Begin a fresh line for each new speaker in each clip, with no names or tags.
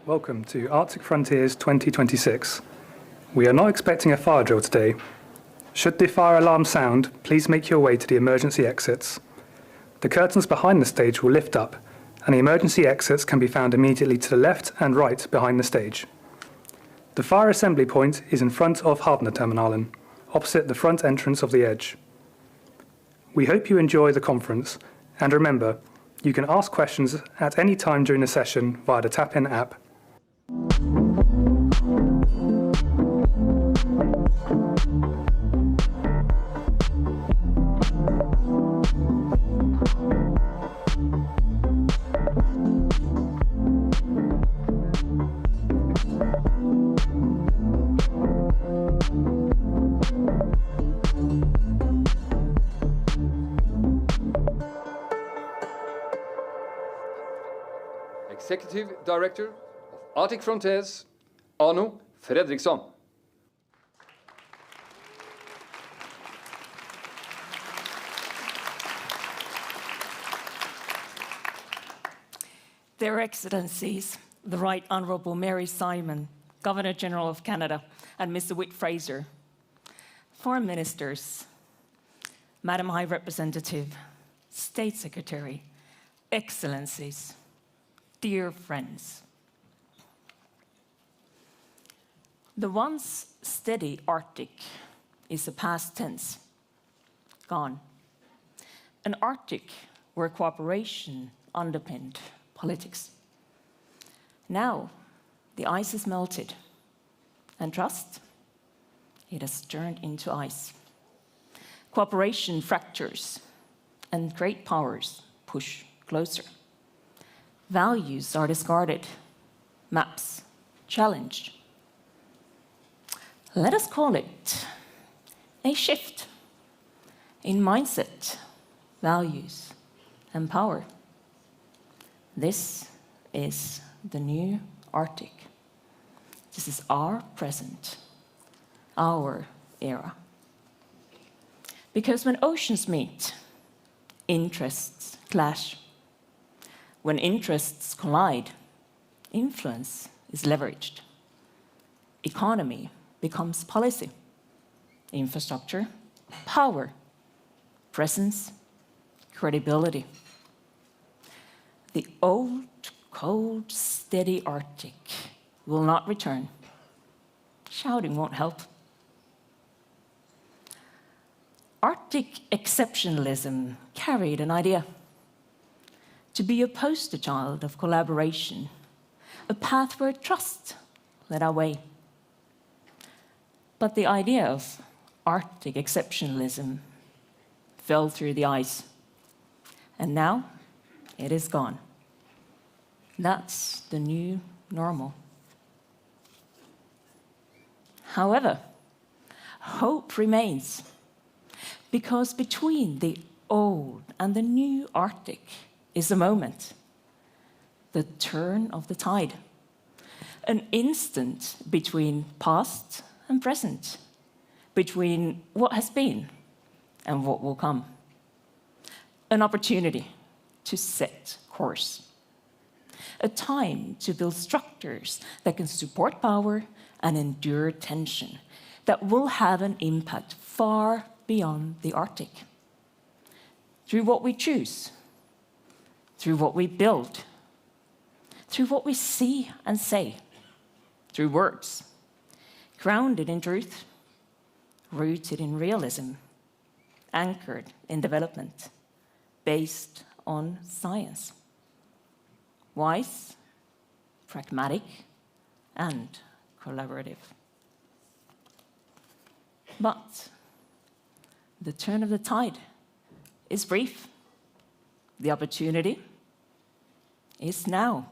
Welcome to Arctic Frontiers 2026. We are not expecting a fire drill today. Should the fire alarm sound, please make your way to the emergency exits. The curtains behind the stage will lift up, and the emergency exits can be found immediately to the left and right behind the stage. The fire assembly point is in front of Havneterminalen, opposite the front entrance of the Edge. We hope you enjoy the conference, and remember, you can ask questions at any time during the session via the Tap-In app.
Executive Director of Arctic Frontiers, Arno Fredriksson.
Their Excellencies, the Right Honourable Mary Simon, Governor-General of Canada, and Mr. Whit Fraser, Foreign Ministers, Madam High Representative, State Secretary, Excellencies, dear friends. The once steady Arctic is a past tense, gone. An Arctic where cooperation underpinned politics. Now, the ice is melted, and trust, it has turned into ice. Cooperation fractures, and great powers push closer. Values are discarded, maps challenged. Let us call it a shift in mindset, values, and power. This is the new Arctic. This is our present, our era. Because when oceans meet, interests clash. When interests collide, influence is leveraged. Economy becomes policy. Infrastructure, power, presence, credibility. The old, cold, steady Arctic will not return. Shouting won't help. Arctic exceptionalism carried an idea: to be a poster child of collaboration, a path where trust led our way. But the idea of Arctic exceptionalism fell through the ice, and now it is gone. That's the new normal. However, hope remains, because between the old and the new Arctic is a moment, the turn of the tide, an instant between past and present, between what has been and what will come. An opportunity to set course. A time to build structures that can support power and endure tension, that will have an impact far beyond the Arctic. Through what we choose, through what we build, through what we see and say, through words, grounded in truth, rooted in realism, anchored in development, based on science. Wise, pragmatic, and collaborative. But the turn of the tide is brief. The opportunity is now.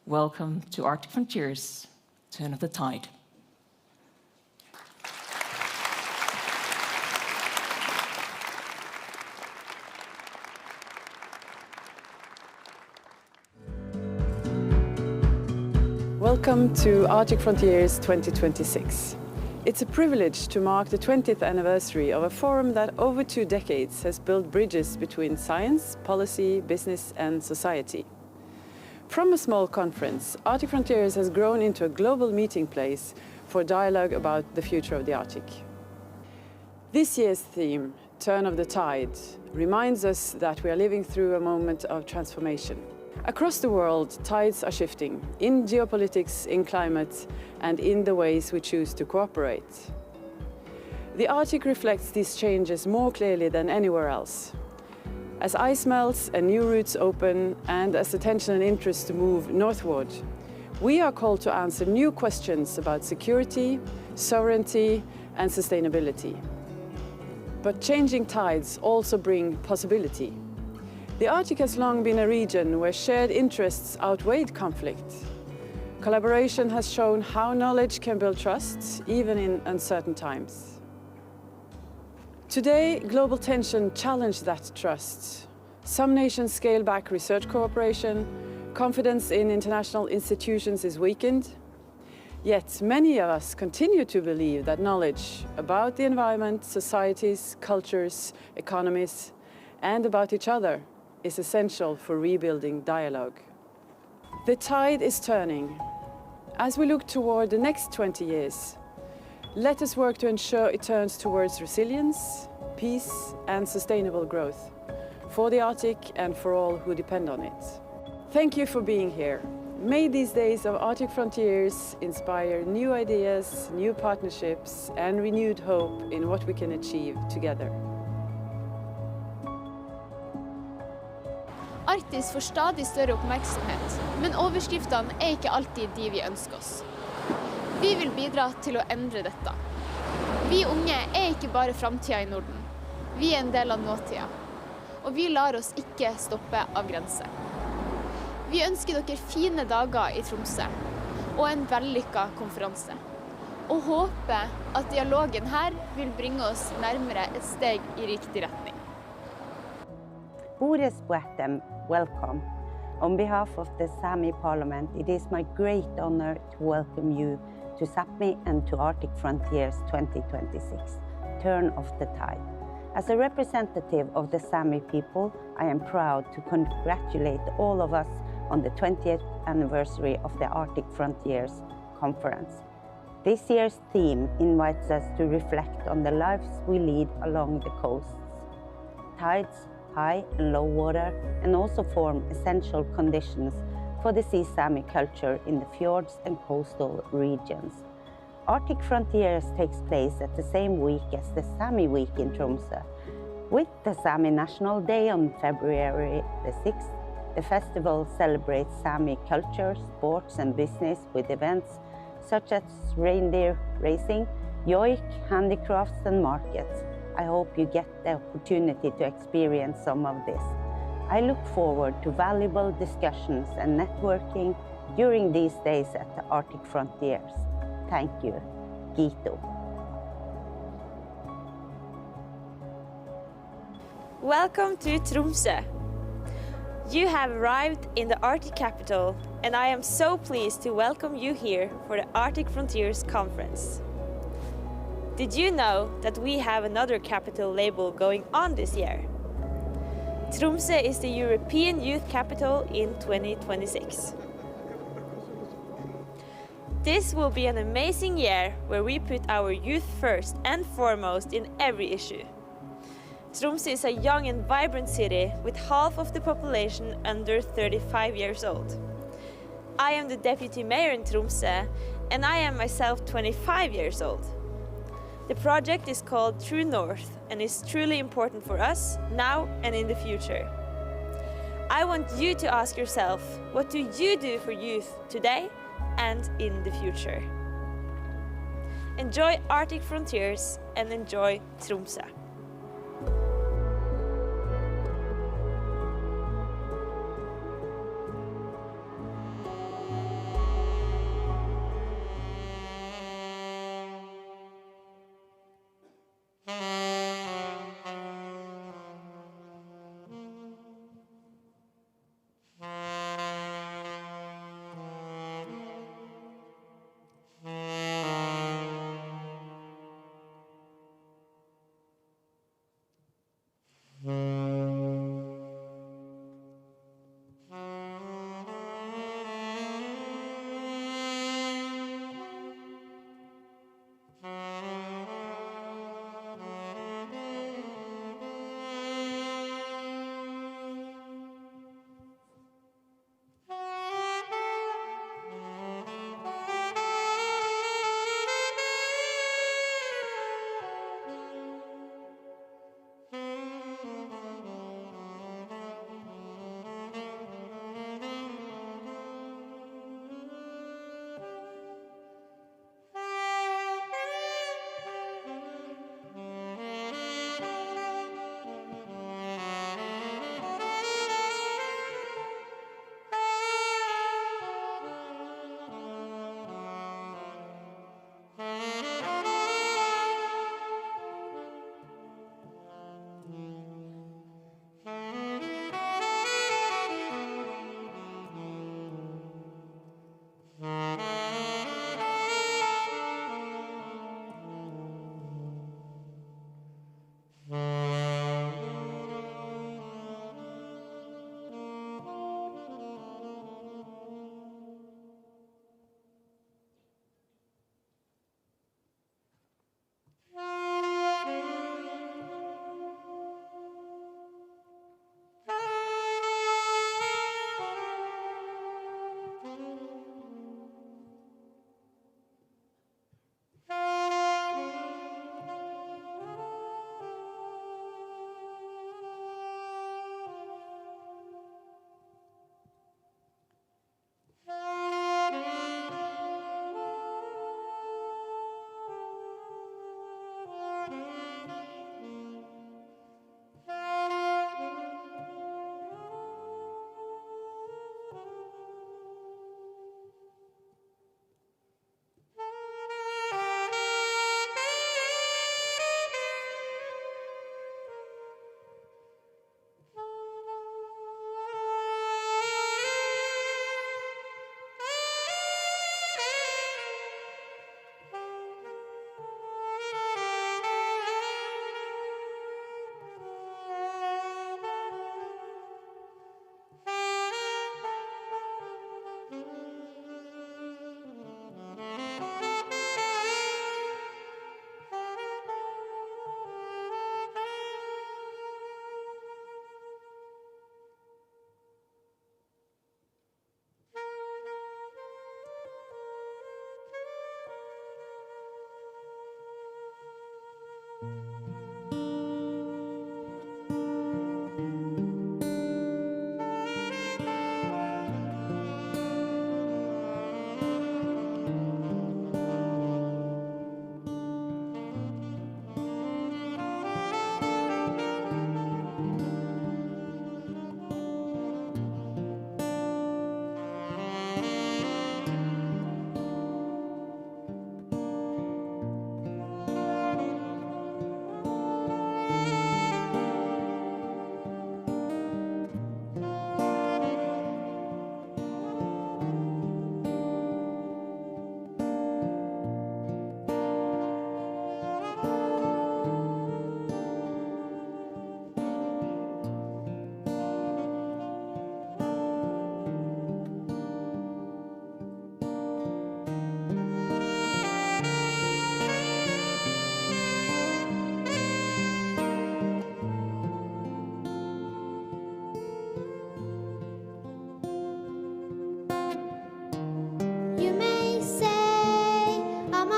Welcome to Arctic Frontiers, Turn of the Tide.
Welcome to Arctic Frontiers 2026. It's a privilege to mark the 20th anniversary of a forum that over 2 decades has built bridges between science, policy, business and society. From a small conference, Arctic Frontiers has grown into a global meeting place for dialogue about the future of the Arctic. This year's theme, Turn of the Tide, reminds us that we are living through a moment of transformation. Across the world, tides are shifting, in geopolitics, in climate, and in the ways we choose to cooperate. The Arctic reflects these changes more clearly than anywhere else. As ice melts and new routes open, and as attention and interest move northward, we are called to answer new questions about security, sovereignty, and sustainability. But changing tides also bring possibility. The Arctic has long been a region where shared interests outweighed conflict. Collaboration has shown how knowledge can build trust, even in uncertain times. Today, global tension challenges that trust. Some nations scale back research cooperation, confidence in international institutions is weakened. Yet many of us continue to believe that knowledge about the environment, societies, cultures, economies, and about each other is essential for rebuilding dialogue. The tide is turning. As we look toward the next 20 years, let us work to ensure it turns towards resilience, peace, and sustainable growth for the Arctic and for all who depend on it. Thank you for being here. May these days of Arctic Frontiers inspire new ideas, new partnerships, and renewed hope in what we can achieve together.
Arktis får stadig større oppmerksomhet, men overskriftene er ikke alltid de vi ønsker oss. Vi vil bidra til å endre dette. Vi unge er ikke bare framtida i Norden. Vi er en del av nåtida. Og vi lar oss ikke stoppe av grenser. Vi ønsker dere fine dager i Tromsø, og en vellykket konferanse. Og håper at dialogen her vil bringe oss nærmere et steg i riktig retning.
Boris Boetem, welcome. On behalf of the Sami Parliament, it is my great honor to welcome you to Sápmi and to Arctic Frontiers 2026, Turn of the Tide. As a representative of the Sami people, I am proud to congratulate all of us on the 20th anniversary of the Arctic Frontiers Conference. This year's theme invites us to reflect on the lives we lead along the coasts. Tides, high and low water, and also form essential conditions for the Sea Sami culture in the fjords and coastal regions. Arctic Frontiers takes place at the same week as the Sami Week in Tromsø. With the Sami National Day on February the 6th, the festival celebrates Sami culture, sports and business with events such as reindeer racing, joik, handicrafts and markets. I hope you get the opportunity to experience some of this. I look forward to valuable discussions and networking during these days at the Arctic Frontiers. Thank you. Gito.
Welcome to Tromsø. You have arrived in the Arctic capital, and I am so pleased to welcome you here for the Arctic Frontiers Conference. Did you know that we have another capital label going on this year? Tromsø is the European Youth Capital in 2026. This will be an amazing year where we put our youth first and foremost in every issue. Tromsø is a young and vibrant city with half of the population under 35 years old. I am the deputy mayor in Tromsø, and I am myself 25 years old. The project is called True North and is truly important for us now and in the future. I want you to ask yourself, what do you do for youth today and in the future? Enjoy Arctic Frontiers and enjoy Tromsø.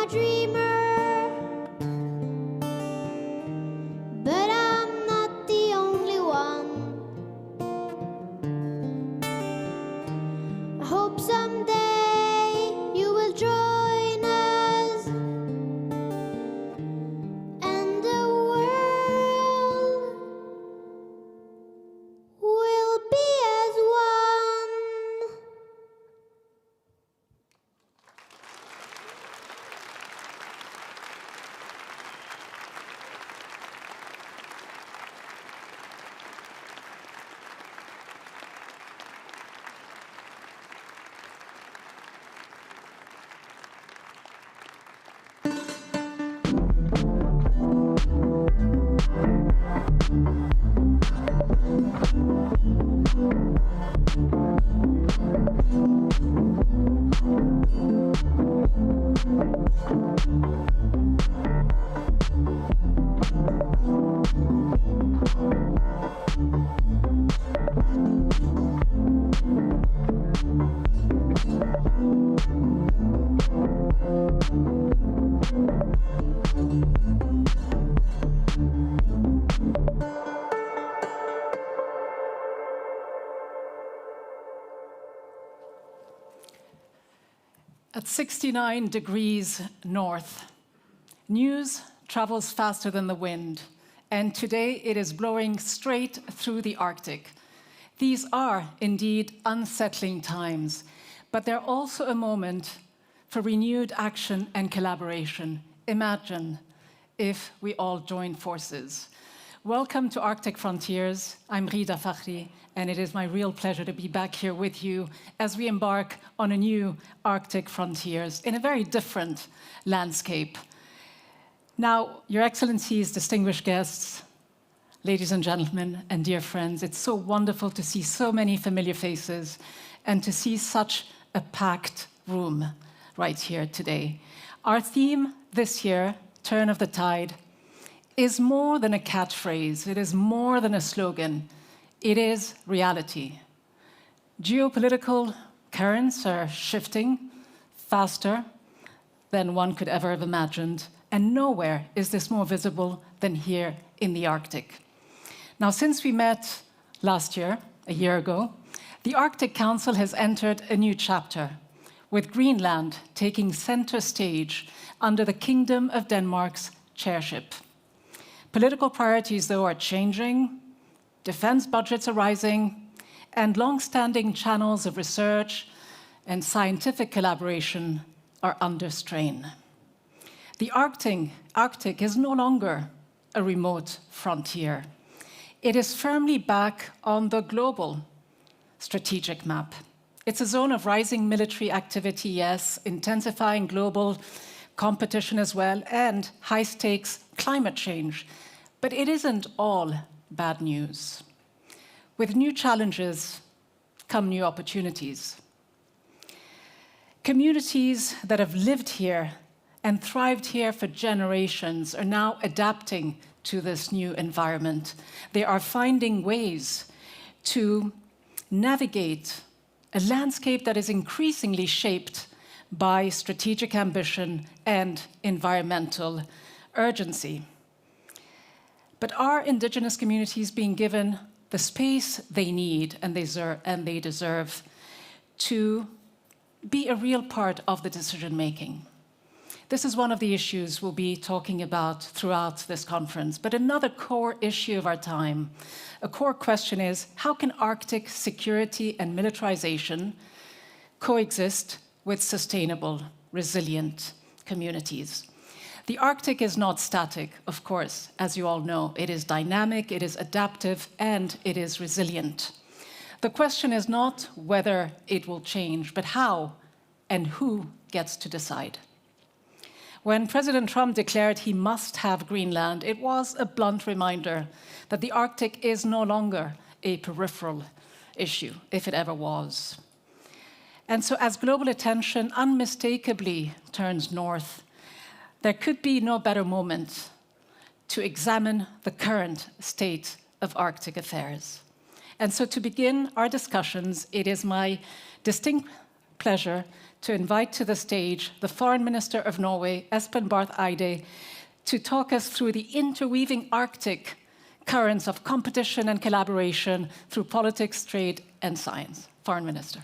dreamer, but I'm not the only one. I hope someday you will join us, and the world will be as one.
At 69 degrees north, news travels faster than the wind, and today it is blowing straight through the Arctic. These are indeed unsettling times, but they're also a moment for renewed action and collaboration. Imagine if we all joined forces. Welcome to Arctic Frontiers. I'm Rida Fakhri, and it is my real pleasure to be back here with you as we embark on a new Arctic Frontiers in a very different landscape. Now, Your Excellencies, distinguished guests, ladies and gentlemen, and dear friends, it's so wonderful to see so many familiar faces and to see such a packed room right here today. Our theme this year, Turn of the Tide, is more than a catchphrase. It is more than a slogan. It is reality. Geopolitical currents are shifting faster than one could ever have imagined, and nowhere is this more visible than here in the Arctic. Now, since we met last year, a year ago, the Arctic Council has entered a new chapter, with Greenland taking center stage under the Kingdom of Denmark's chairship. Political priorities, though, are changing, defense budgets are rising, and long-standing channels of research and scientific collaboration are under strain. The Arctic is no longer a remote frontier. It is firmly back on the global strategic map. It's a zone of rising military activity, yes, intensifying global competition as well, and high-stakes climate change. But it isn't all bad news. With new challenges come new opportunities. Communities that have lived here and thrived here for generations are now adapting to this new environment. They are finding ways to navigate a landscape that is increasingly shaped by strategic ambition and environmental urgency. But are indigenous communities being given the space they need and they deserve to be a real part of the decision-making? This is one of the issues we'll be talking about throughout this conference. But another core issue of our time, a core question is, how can Arctic security and militarization coexist with sustainable, resilient communities? The Arctic is not static, of course, as you all know. It is dynamic, it is adaptive, and it is resilient. The question is not whether it will change, but how and who gets to decide. When President Trump declared he must have Greenland, it was a blunt reminder that the Arctic is no longer a peripheral issue, if it ever was. And so as global attention unmistakably turns north, there could be no better moment to examine the current state of Arctic affairs. And so to begin our discussions, it is my distinct pleasure to invite to the stage the Foreign Minister of Norway, Espen Barth Eide, to talk us through the interweaving Arctic currents of competition and collaboration through politics, trade, and science. Foreign Minister.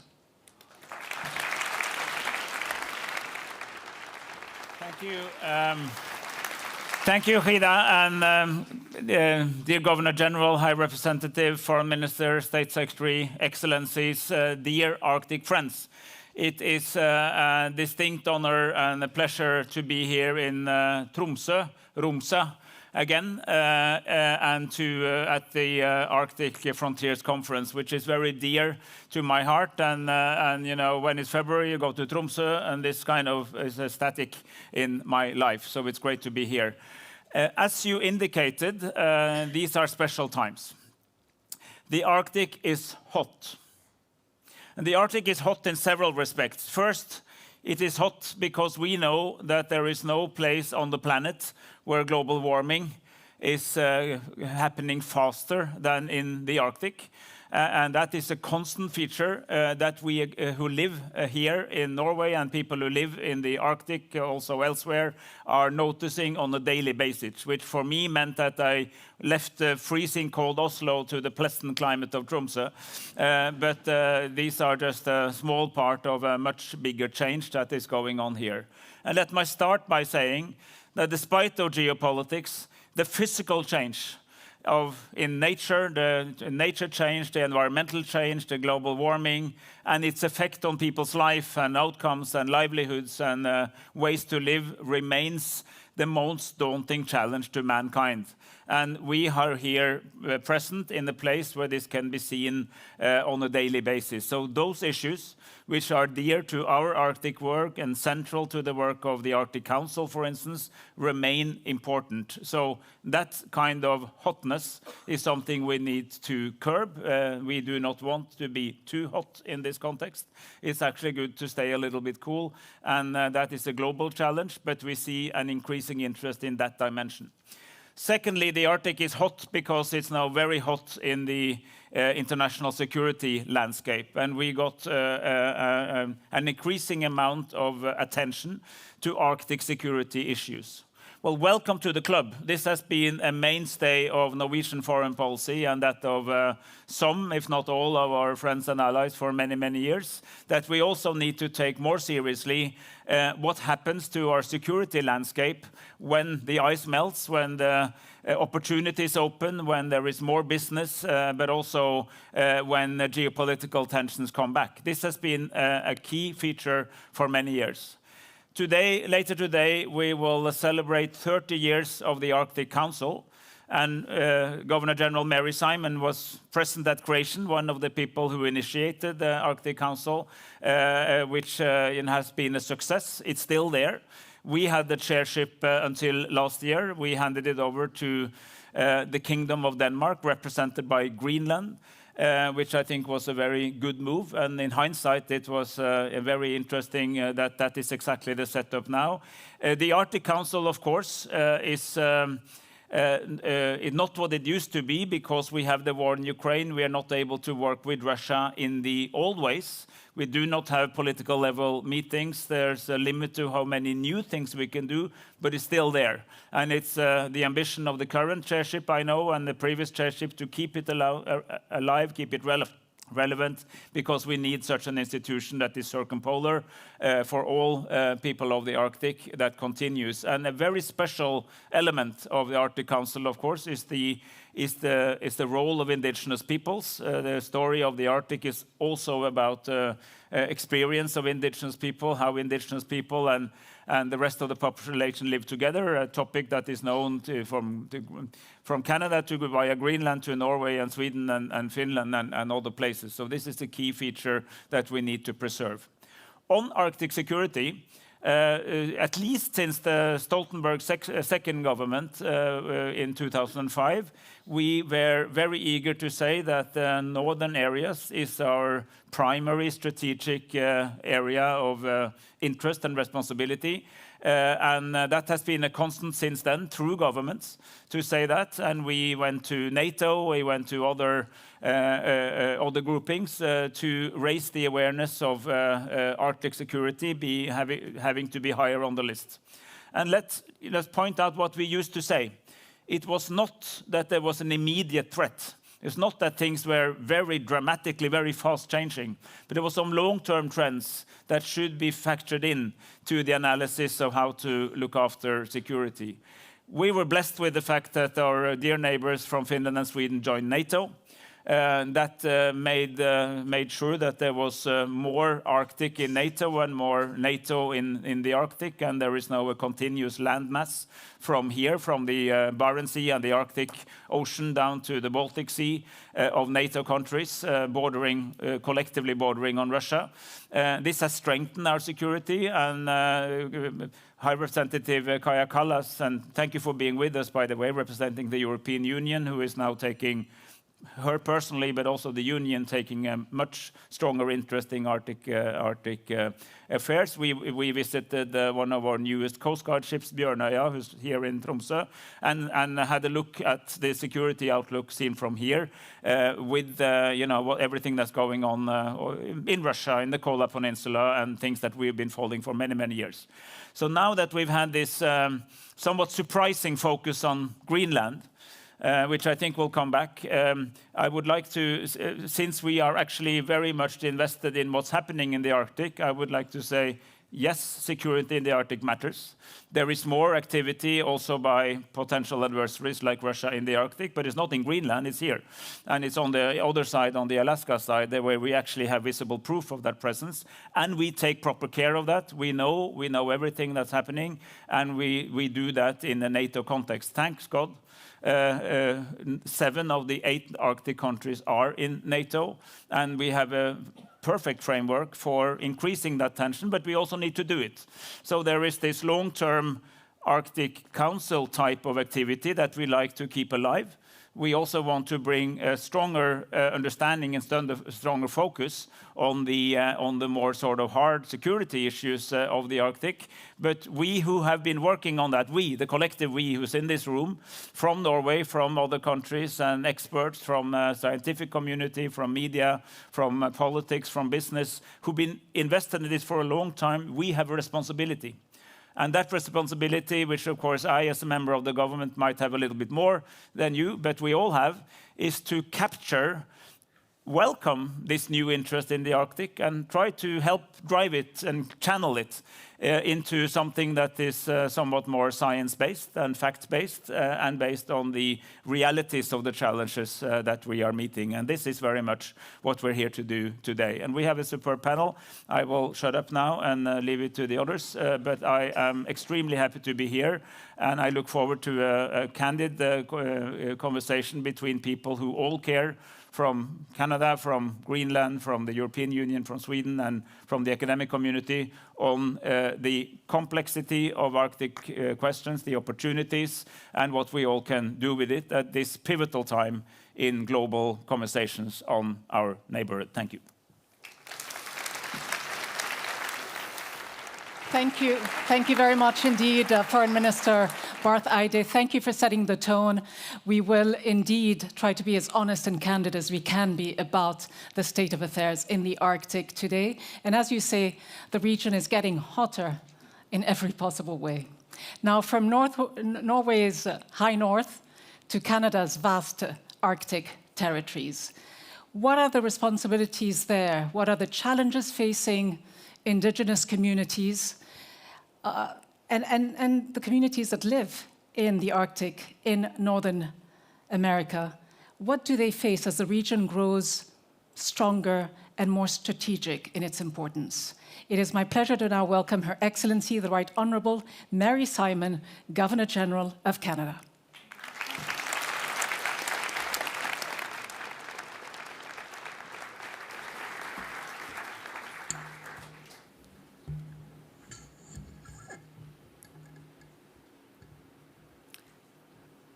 Thank you. Thank you, Frida, and dear Governor General, High Representative, Foreign Minister, State Secretary, Excellencies, dear Arctic friends. It is a distinct honor and a pleasure to be here in Tromsø, Romsø, again, and at the Arctic Frontiers Conference, which is very dear to my heart. And you know, when it's February, you go to Tromsø, and this kind of is a static in my life. So it's great to be here. As you indicated, these are special times. The Arctic is hot. And the Arctic is hot in several respects. First, it is hot because we know that there is no place on the planet where global warming is happening faster than in the Arctic. And that is a constant feature that we who live here in Norway and people who live in the Arctic, also elsewhere, are noticing on a daily basis, which for me meant that I left freezing cold Oslo to the pleasant climate of Tromsø. But these are just a small part of a much bigger change that is going on here. And let me start by saying that despite of geopolitics, the physical change in nature, the nature change, the environmental change, the global warming, and its effect on people's life and outcomes and livelihoods and ways to live remains the most daunting challenge to mankind. And we are here present in a place where this can be seen on a daily basis. So those issues, which are dear to our Arctic work and central to the work of the Arctic Council, for instance, remain important. So that kind of hotness is something we need to curb. We do not want to be too hot in this context. It's actually good to stay a little bit cool, and that is a global challenge, but we see an increasing interest in that dimension. Secondly, the Arctic is hot because it's now very hot in the international security landscape. And we got an increasing amount of attention to Arctic security issues. Well, welcome to the club. This has been a mainstay of Norwegian foreign policy and that of some, if not all, of our friends and allies for many, many years, that we also need to take more seriously what happens to our security landscape when the ice melts, when the opportunities open, when there is more business, but also when geopolitical tensions come back. This has been a key feature for many years. Later today, we will celebrate 30 years of the Arctic Council. And Governor General Mary Simon was present at creation, one of the people who initiated the Arctic Council, which has been a success. It's still there. We had the chairship until last year. We handed it over to the Kingdom of Denmark, represented by Greenland, which I think was a very good move. And in hindsight, it was a very interesting that is exactly the setup now. The Arctic Council, of course, is not what it used to be because we have the war in Ukraine. We are not able to work with Russia in the old ways. We do not have political level meetings. There's a limit to how many new things we can do, but it's still there. And it's the ambition of the current chairship, I know, and the previous chairship to keep it alive, keep it relevant, because we need such an institution that is circumpolar for all people of the Arctic that continues. And a very special element of the Arctic Council, of course, is the role of indigenous peoples. The story of the Arctic is also about experience of indigenous people, how indigenous people and the rest of the population live together, a topic that is known from Canada to via Greenland to Norway and Sweden and Finland and other places. So this is the key feature that we need to preserve. On Arctic security, at least since the Stoltenberg second government in 2005, we were very eager to say that the northern areas is our primary strategic area of interest and responsibility. That has been a constant since then through governments to say that. And we went to NATO, we went to other groupings to raise the awareness of Arctic security having to be higher on the list. And let's point out what we used to say. It was not that there was an immediate threat. It's not that things were very dramatically, very fast changing, but there were some long-term trends that should be factored in to the analysis of how to look after security. We were blessed with the fact that our dear neighbors from Finland and Sweden joined NATO. That made sure that there was more Arctic in NATO and more NATO in the Arctic, and there is now a continuous landmass from here, from the Barents Sea and the Arctic Ocean down to the Baltic Sea of NATO countries collectively bordering on Russia. This has strengthened our security, and High Representative Kaja Kallas, and thank you for being with us, by the way, representing the European Union, who is now taking her personally, but also the Union, taking a much stronger interest in Arctic affairs. We visited one of our newest Coast Guard ships, Bjørnøya, who's here in Tromsø, and had a look at the security outlook seen from here, with everything that's going on in Russia, in the Kola Peninsula, and things that we've been following for many, many years. So now that we've had this somewhat surprising focus on Greenland, which I think will come back. I would like to, since we are actually very much invested in what's happening in the Arctic, I would like to say, yes, security in the Arctic matters. There is more activity also by potential adversaries like Russia in the Arctic, but it's not in Greenland, it's here. And it's on the other side, on the Alaska side, where we actually have visible proof of that presence. And we take proper care of that. We know everything that's happening, and we do that in a NATO context. Thanks God. 7 of the 8 Arctic countries are in NATO, and we have a perfect framework for increasing that tension, but we also need to do it. So there is this long-term Arctic Council type of activity that we like to keep alive. We also want to bring a stronger understanding and stronger focus on the more sort of hard security issues of the Arctic. But we who have been working on that, the collective we who's in this room, from Norway, from other countries, and experts from scientific community, from media, from politics, from business, who've been invested in this for a long time, we have a responsibility. And that responsibility, which of course I as a member of the government might have a little bit more than you, but we all have, is to welcome this new interest in the Arctic and try to help drive it and channel it into something that is somewhat more science-based and fact-based and based on the realities of the challenges that we are meeting. And this is very much what we're here to do today. And we have a superb panel. I will shut up now and leave it to the others. But I am extremely happy to be here. And I look forward to a candid conversation between people who all care, from Canada, from Greenland, from the European Union, from Sweden, and from the academic community, on the complexity of Arctic questions, the opportunities, and what we all can do with it at this pivotal time in global conversations on our neighborhood. Thank you.
Thank you. Thank you very much indeed, Foreign Minister Barth Eide. Thank you for setting the tone. We will indeed try to be as honest and candid as we can be about the state of affairs in the Arctic today. And as you say, the region is getting hotter in every possible way. Now, from Norway's high north to Canada's vast Arctic territories, what are the responsibilities there? What are the challenges facing Indigenous communities and the communities that live in the Arctic in Northern America? What do they face as the region grows stronger and more strategic in its importance? It is my pleasure to now welcome Her Excellency, the Right Honourable Mary Simon, Governor-General of Canada.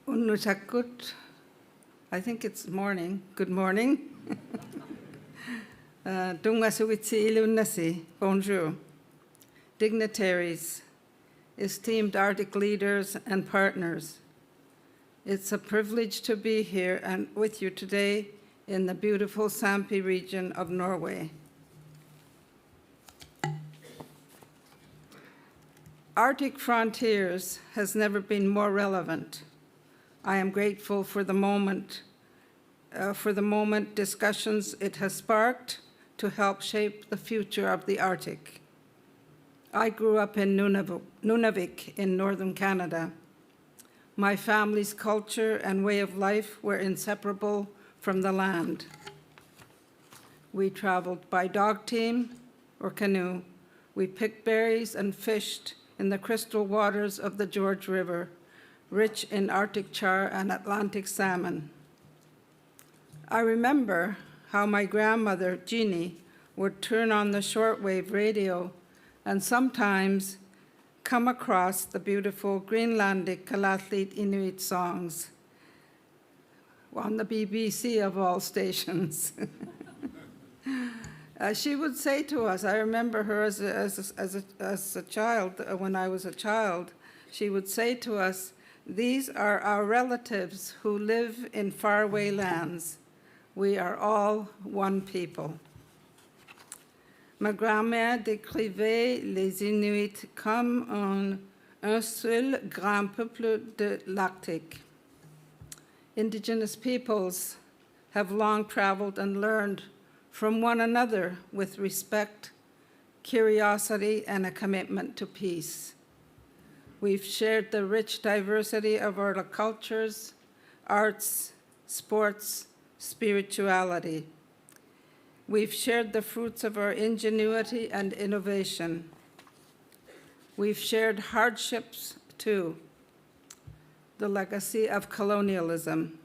Unnutakut. I think it's morning. Good morning. Dungasuwitsi ilunnasi. Bonjour. Dignitaries, esteemed Arctic leaders and partners. It's a privilege to be here and with you today in the beautiful Sampi region of Norway. Arctic Frontiers has never been more relevant. I am grateful for the moment discussions it has sparked to help shape the future of the Arctic. I grew up in Nunavik in northern Canada. My family's culture and way of life were inseparable from the land. We traveled by dog team or canoe. We picked berries and fished in the crystal waters of the George River, rich in Arctic char and Atlantic salmon. I remember how my grandmother, Jeannie, would turn on the shortwave radio and sometimes come across the beautiful Greenlandic Kalatlit Inuit songs on the BBC of all stations. She would say to us, I remember her as a child, when I was a child, she would say to us, "These are our relatives who live in faraway lands. We are all one people." Ma grand-mère décrivait les Inuits comme un seul grand peuple de l'Arctique. Indigenous peoples have long traveled and learned from one another with respect, curiosity, and a commitment to peace. We've shared the rich diversity of our cultures, arts, sports, spirituality. We've shared the fruits of our ingenuity and innovation. We've shared hardships too, the legacy of colonialism,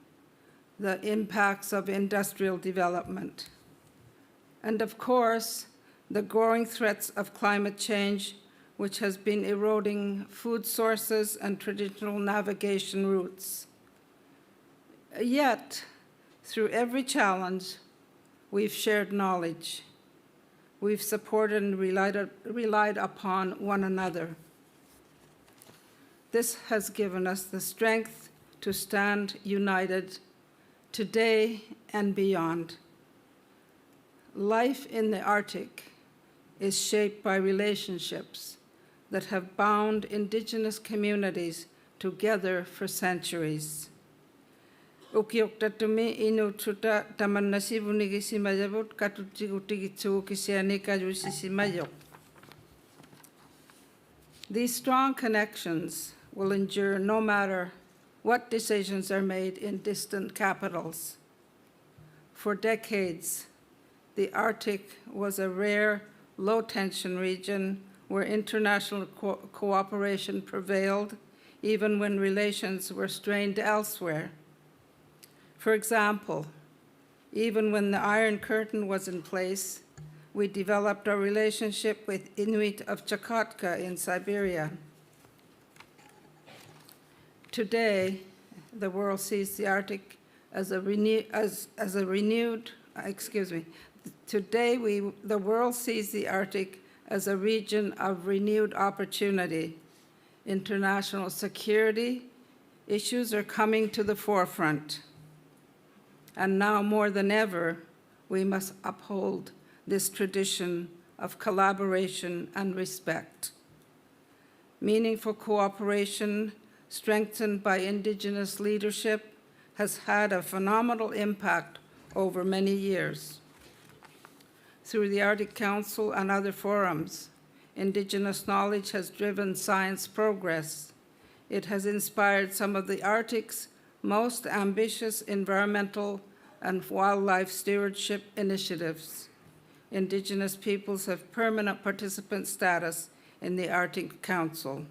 the impacts of industrial development, and of course, the growing threats of climate change, which has been eroding food sources and traditional navigation routes. Yet, through every challenge, we've shared knowledge. We've supported and relied upon one another. This has given us the strength to stand united today and beyond. Life in the Arctic is shaped by relationships that have bound Indigenous communities together for centuries. Ukioktatumi inututa tamannasivunigisimajavut katutigutigitsuukisianikajusisimayok. These strong connections will endure no matter what decisions are made in distant capitals. For decades, the Arctic was a rare, low-tension region where international cooperation prevailed, even when relations were strained elsewhere. For example, even when the Iron Curtain was in place, we developed our relationship with Inuit of Chukotka in Siberia. Today, the world sees the Arctic the world sees the Arctic as a region of renewed opportunity. International security issues are coming to the forefront. And now more than ever, we must uphold this tradition of collaboration and respect. Meaningful cooperation strengthened by Indigenous leadership has had a phenomenal impact over many years. Through the Arctic Council and other forums, Indigenous knowledge has driven science progress. It has inspired some of the Arctic's most ambitious environmental and wildlife stewardship initiatives. Indigenous peoples have permanent participant status in the Arctic Council.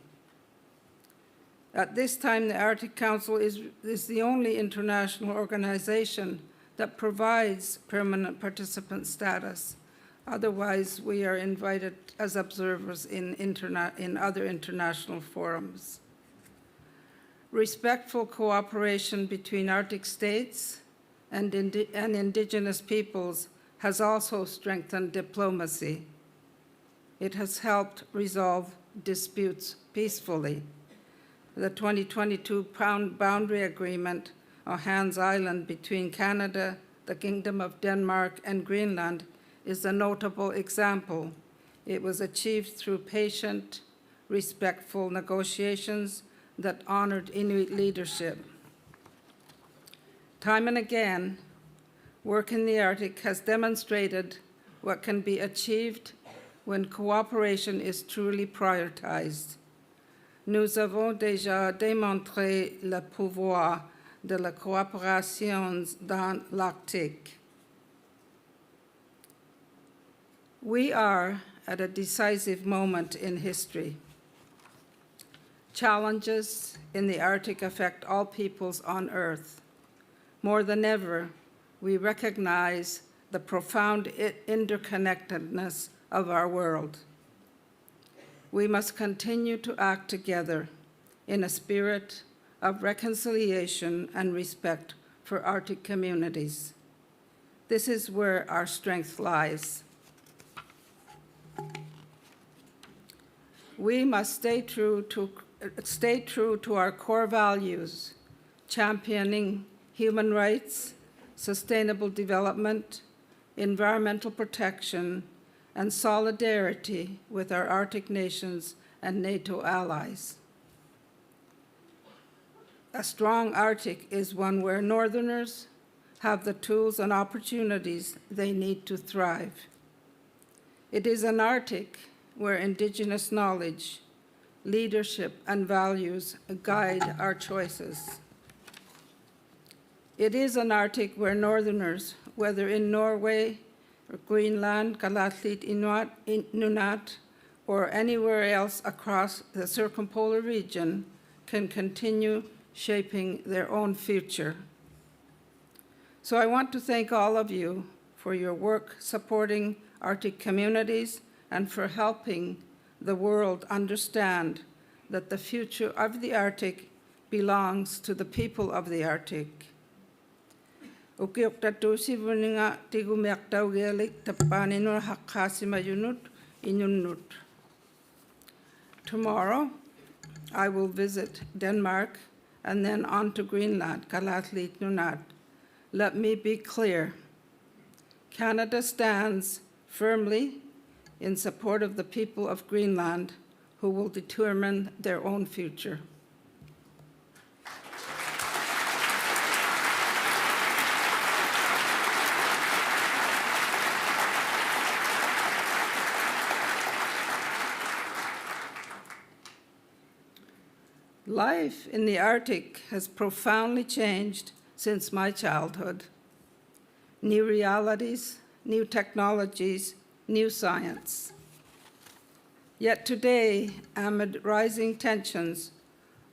At this time, the Arctic Council is the only international organization that provides permanent participant status. Otherwise, we are invited as observers in other international forums. Respectful cooperation between Arctic states and Indigenous peoples has also strengthened diplomacy. It has helped resolve disputes peacefully. The 2022 boundary agreement on Hans Island between Canada, the Kingdom of Denmark, and Greenland is a notable example. It was achieved through patient, respectful negotiations that honored Inuit leadership. Time and again, work in the Arctic has demonstrated what can be achieved when cooperation is truly prioritized. Nous avons déjà démontré le pouvoir de la coopération dans l'Arctique. We are at a decisive moment in history. Challenges in the Arctic affect all peoples on Earth. More than ever, we recognize the profound interconnectedness of our world. We must continue to act together in a spirit of reconciliation and respect for Arctic communities. This is where our strength lies. We must stay true to our core values, championing human rights, sustainable development, environmental protection, and solidarity with our Arctic nations and NATO allies. A strong Arctic is one where Northerners have the tools and opportunities they need to thrive. It is an Arctic where Indigenous knowledge, leadership, and values guide our choices. It is an Arctic where Northerners, whether in Norway, or Greenland, Galatlit, Nunat, or anywhere else across the circumpolar region, can continue shaping their own future. So I want to thank all of you for your work supporting Arctic communities and for helping the world understand that the future of the Arctic belongs to the people of the Arctic. Tomorrow, I will visit Denmark and then on to Greenland, Galatlit Nunat. Let me be clear. Canada stands firmly in support of the people of Greenland who will determine their own future. Life in the Arctic has profoundly changed since my childhood. New realities, new technologies, new science. Yet today, amid rising tensions,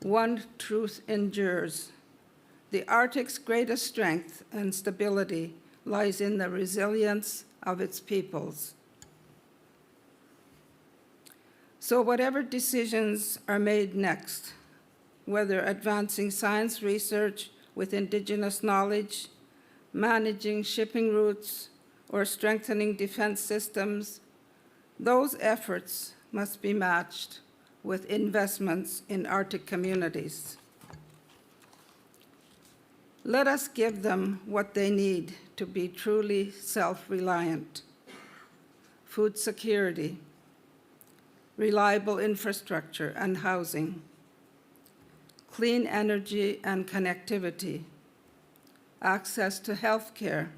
one truth endures. The Arctic's greatest strength and stability lies in the resilience of its peoples. So whatever decisions are made next, whether advancing science research with Indigenous knowledge, managing shipping routes, or strengthening defense systems, those efforts must be matched with investments in Arctic communities. Let us give them what they need to be truly self-reliant: food security, reliable infrastructure and housing, clean energy and connectivity, access to health care,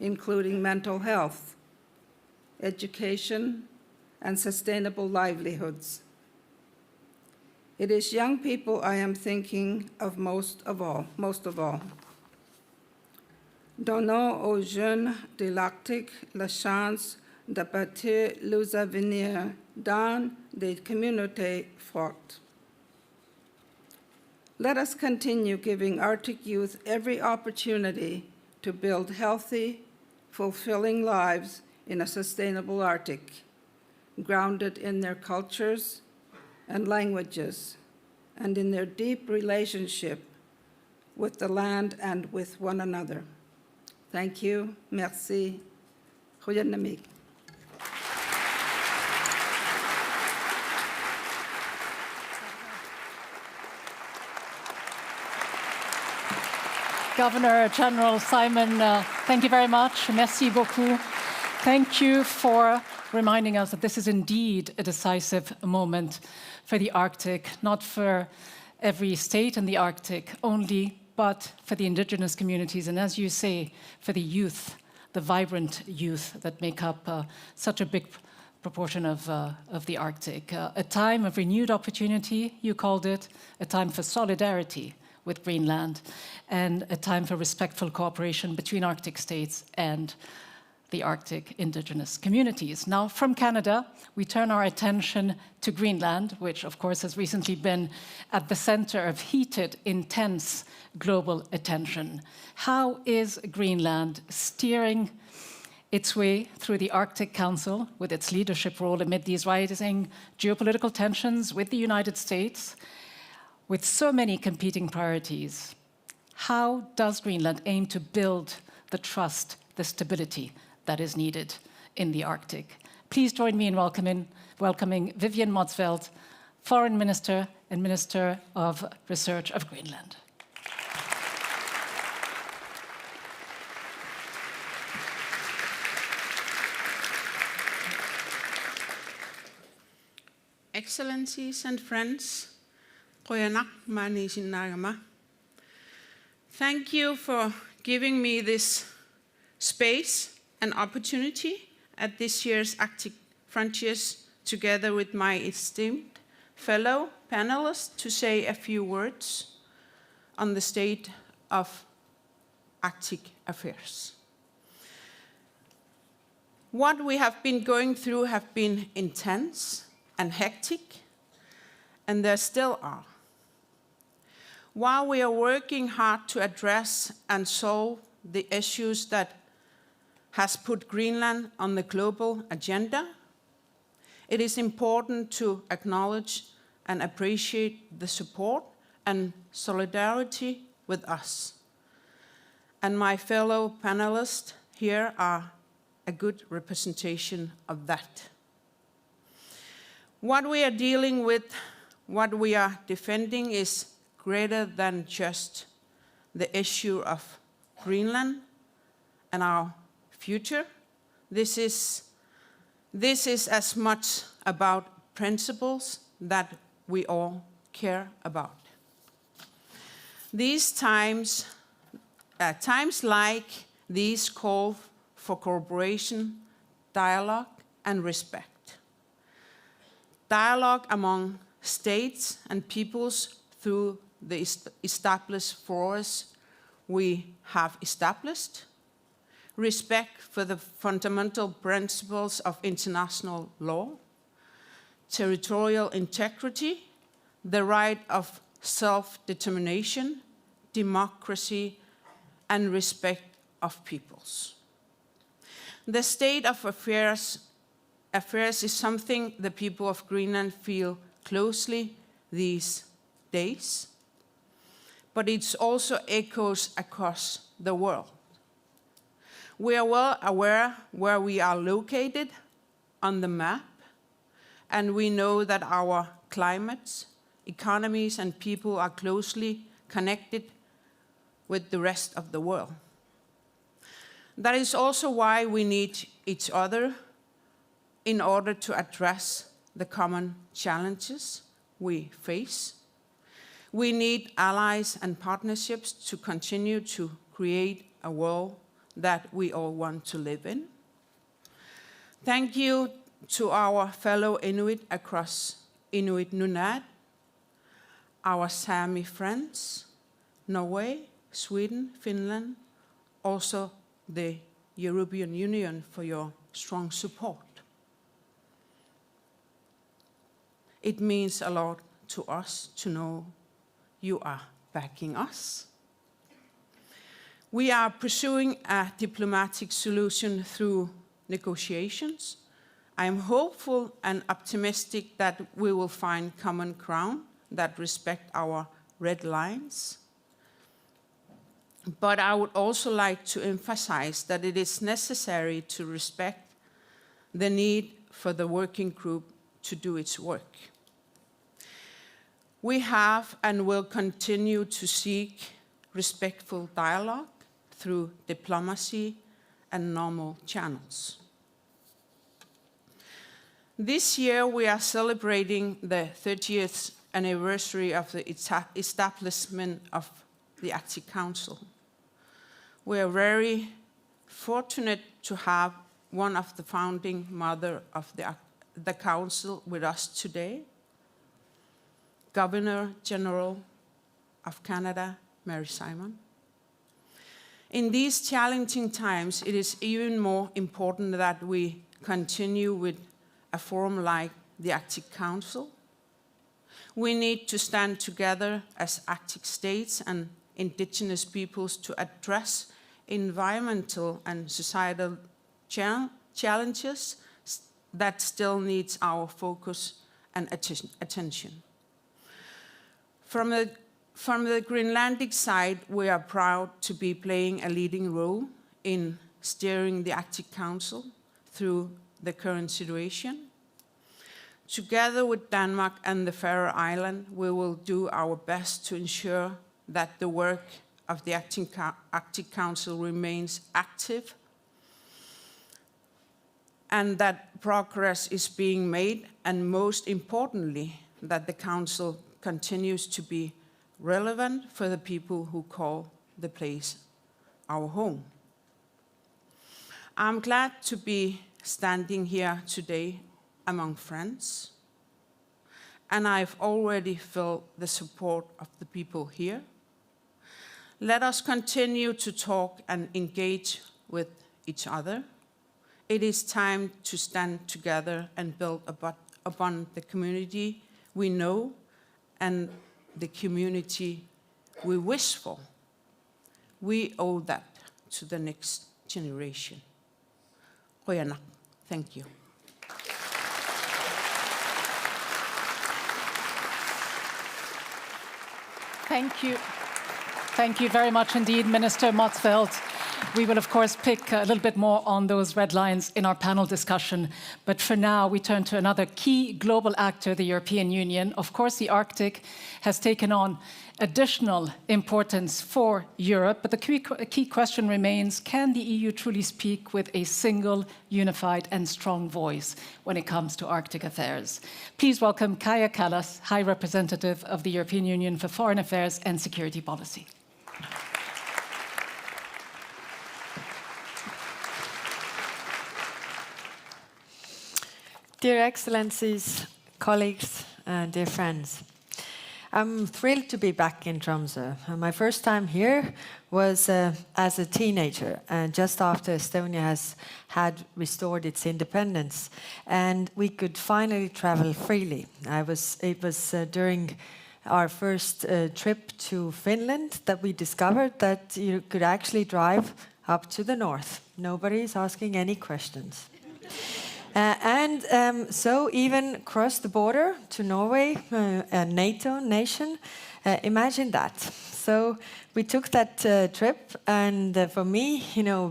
including mental health, education, and sustainable livelihoods. It is young people I am thinking of most of all. Donnons aux jeunes de l'Arctique la chance de bâtir leurs avenirs dans des communautés fortes. Let us continue giving Arctic youth every opportunity to build healthy, fulfilling lives in a sustainable Arctic, grounded in their cultures and languages, and in their deep relationship with the land and with one another. Thank you. Merci. Goedenamiddag.
Governor General Simon, thank you very much. Merci beaucoup. Thank you for reminding us that this is indeed a decisive moment for the Arctic, not for every state in the Arctic only, but for the indigenous communities, and as you say, for the youth, the vibrant youth that make up such a big proportion of the Arctic. A time of renewed opportunity, you called it, a time for solidarity with Greenland, and a time for respectful cooperation between Arctic states and the Arctic indigenous communities. Now, from Canada, we turn our attention to Greenland, which of course has recently been at the center of heated, intense global attention. How is Greenland steering its way through the Arctic Council with its leadership role amid these rising geopolitical tensions with the United States, with so many competing priorities? How does Greenland aim to build the trust, the stability that is needed in the Arctic? Please join me in welcoming Vivian Motzfeldt, Foreign Minister and Minister of Research of Greenland.
Excellencies and friends, thank you for giving me this space and opportunity at this year's Arctic Frontiers, together with my esteemed fellow panelists, to say a few words on the state of Arctic affairs. What we have been going through have been intense and hectic, and there still are. While we are working hard to address and solve the issues that has put Greenland on the global agenda, it is important to acknowledge and appreciate the support and solidarity with us. And my fellow panelists here are a good representation of that. What we are dealing with, what we are defending, is greater than just the issue of Greenland and our future. This is as much about principles that we all care about. These times like these call for cooperation, dialogue, and respect. Dialogue among states and peoples through the established forums we have established, respect for the fundamental principles of international law, territorial integrity, the right of self-determination, democracy, and respect of peoples. The state of affairs is something the people of Greenland feel closely these days, but it also echoes across the world. We are well aware where we are located on the map, and we know that our climates, economies, and people are closely connected with the rest of the world. That is also why we need each other in order to address the common challenges we face. We need allies and partnerships to continue to create a world that we all want to live in. Thank you to our fellow Inuit across Inuit Nunat, our Sami friends, Norway, Sweden, Finland, also the European Union for your strong support. It means a lot to us to know you are backing us. We are pursuing a diplomatic solution through negotiations. I am hopeful and optimistic that we will find common ground that respect our red lines. But I would also like to emphasize that it is necessary to respect the need for the working group to do its work. We have and will continue to seek respectful dialogue through diplomacy and normal channels. This year we are celebrating the 30th anniversary of the establishment of the Arctic Council. We are very fortunate to have one of the founding mothers of the Council with us today, Governor General of Canada, Mary Simon. In these challenging times, it is even more important that we continue with a forum like the Arctic Council. We need to stand together as Arctic states and indigenous peoples to address environmental and societal challenges that still needs our focus and attention. From the Greenlandic side, we are proud to be playing a leading role in steering the Arctic Council through the current situation. Together with Denmark and the Faroe Islands, we will do our best to ensure that the work of the Arctic Council remains active and that progress is being made, and most importantly, that the Council continues to be relevant for the people who call the place our home. I'm glad to be standing here today among friends, and I've already felt the support of the people here. Let us continue to talk and engage with each other. It is time to stand together and build upon the community we know and the community we wish for. We owe that to the next generation. Qoyanak, thank you.
Thank you. Thank you very much indeed, Minister Motzfeldt. We will, of course, pick a little bit more on those red lines in our panel discussion. But for now, we turn to another key global actor, the European Union. Of course, the Arctic has taken on additional importance for Europe. But the key question remains, can the EU truly speak with a single, unified and strong voice when it comes to Arctic affairs? Please welcome Kaja Kallas, High Representative of the European Union for Foreign Affairs and Security Policy.
Dear Excellencies, colleagues, dear friends, I'm thrilled to be back in Tromsø. My first time here was as a teenager, just after Estonia had restored its independence, and we could finally travel freely. It was during our first trip to Finland that we discovered that you could actually drive up to the north. Nobody's asking any questions. So even cross the border to Norway, a NATO nation, imagine that. So we took that trip, and for me,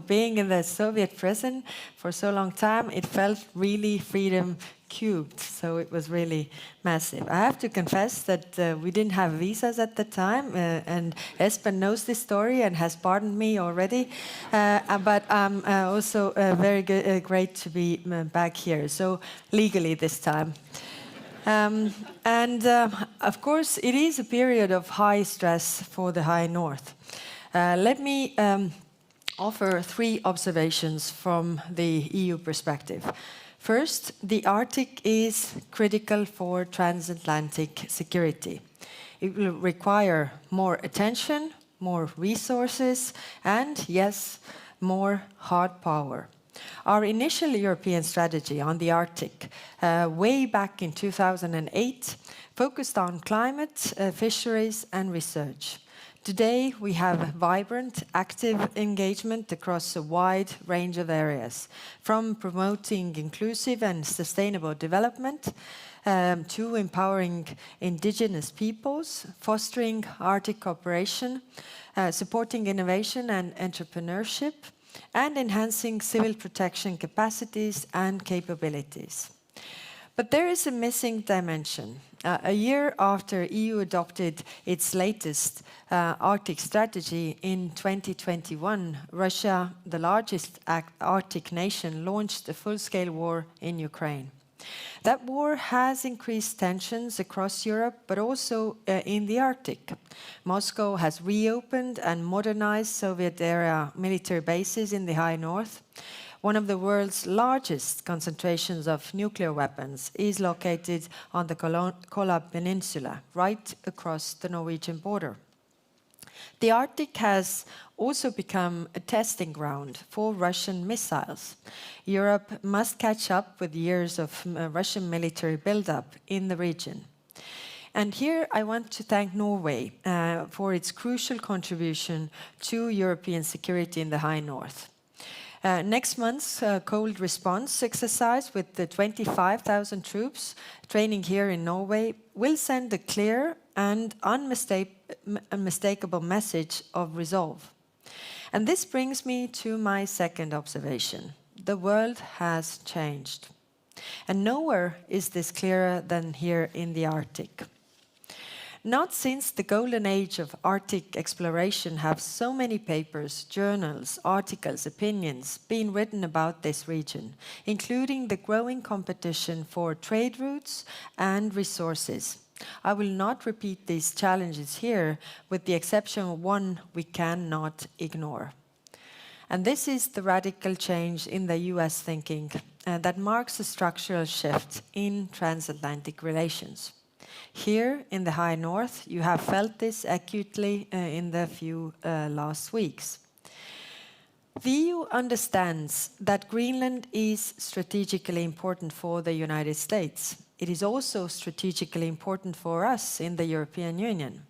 being in the Soviet prison for so long time, it felt really freedom cubed, so it was really massive. I have to confess that we didn't have visas at the time, and Espen knows this story and has pardoned me already, but I'm also very great to be back here, so legally this time. Of course, it is a period of high stress for the High North. Let me offer 3 observations from the EU perspective. First, the Arctic is critical for transatlantic security. It will require more attention, more resources, and yes, more hard power. Our initial European strategy on the Arctic, way back in 2008, focused on climate, fisheries, and research. Today, we have vibrant, active engagement across a wide range of areas, from promoting inclusive and sustainable development to empowering indigenous peoples, fostering Arctic cooperation, supporting innovation and entrepreneurship, and enhancing civil protection capacities and capabilities. But there is a missing dimension, A year after EU adopted its latest Arctic strategy in 2021, Russia, the largest Arctic nation, launched a full-scale war in Ukraine. That war has increased tensions across Europe, but also in the Arctic. Moscow has reopened and modernized Soviet-era military bases in the high north. One of the world's largest concentrations of nuclear weapons is located on the Kola Peninsula, right across the Norwegian border. The Arctic has also become a testing ground for Russian missiles. Europe must catch up with years of Russian military buildup in the region. And here I want to thank Norway for its crucial contribution to European security in the high north. Next month's cold response exercise with the 25,000 troops training here in Norway will send a clear and unmistakable message of resolve. And this brings me to my second observation. The world has changed. And nowhere is this clearer than here in the Arctic. Not since the golden age of Arctic exploration have so many papers, journals, articles, opinions been written about this region, including the growing competition for trade routes and resources. I will not repeat these challenges here, with the exception of one we cannot ignore. And this is the radical change in the US thinking that marks a structural shift in transatlantic relations. Here in the high north, you have felt this acutely in the few last weeks. The EU understands that Greenland is strategically important for the United States. It is also strategically important for us in the European Union.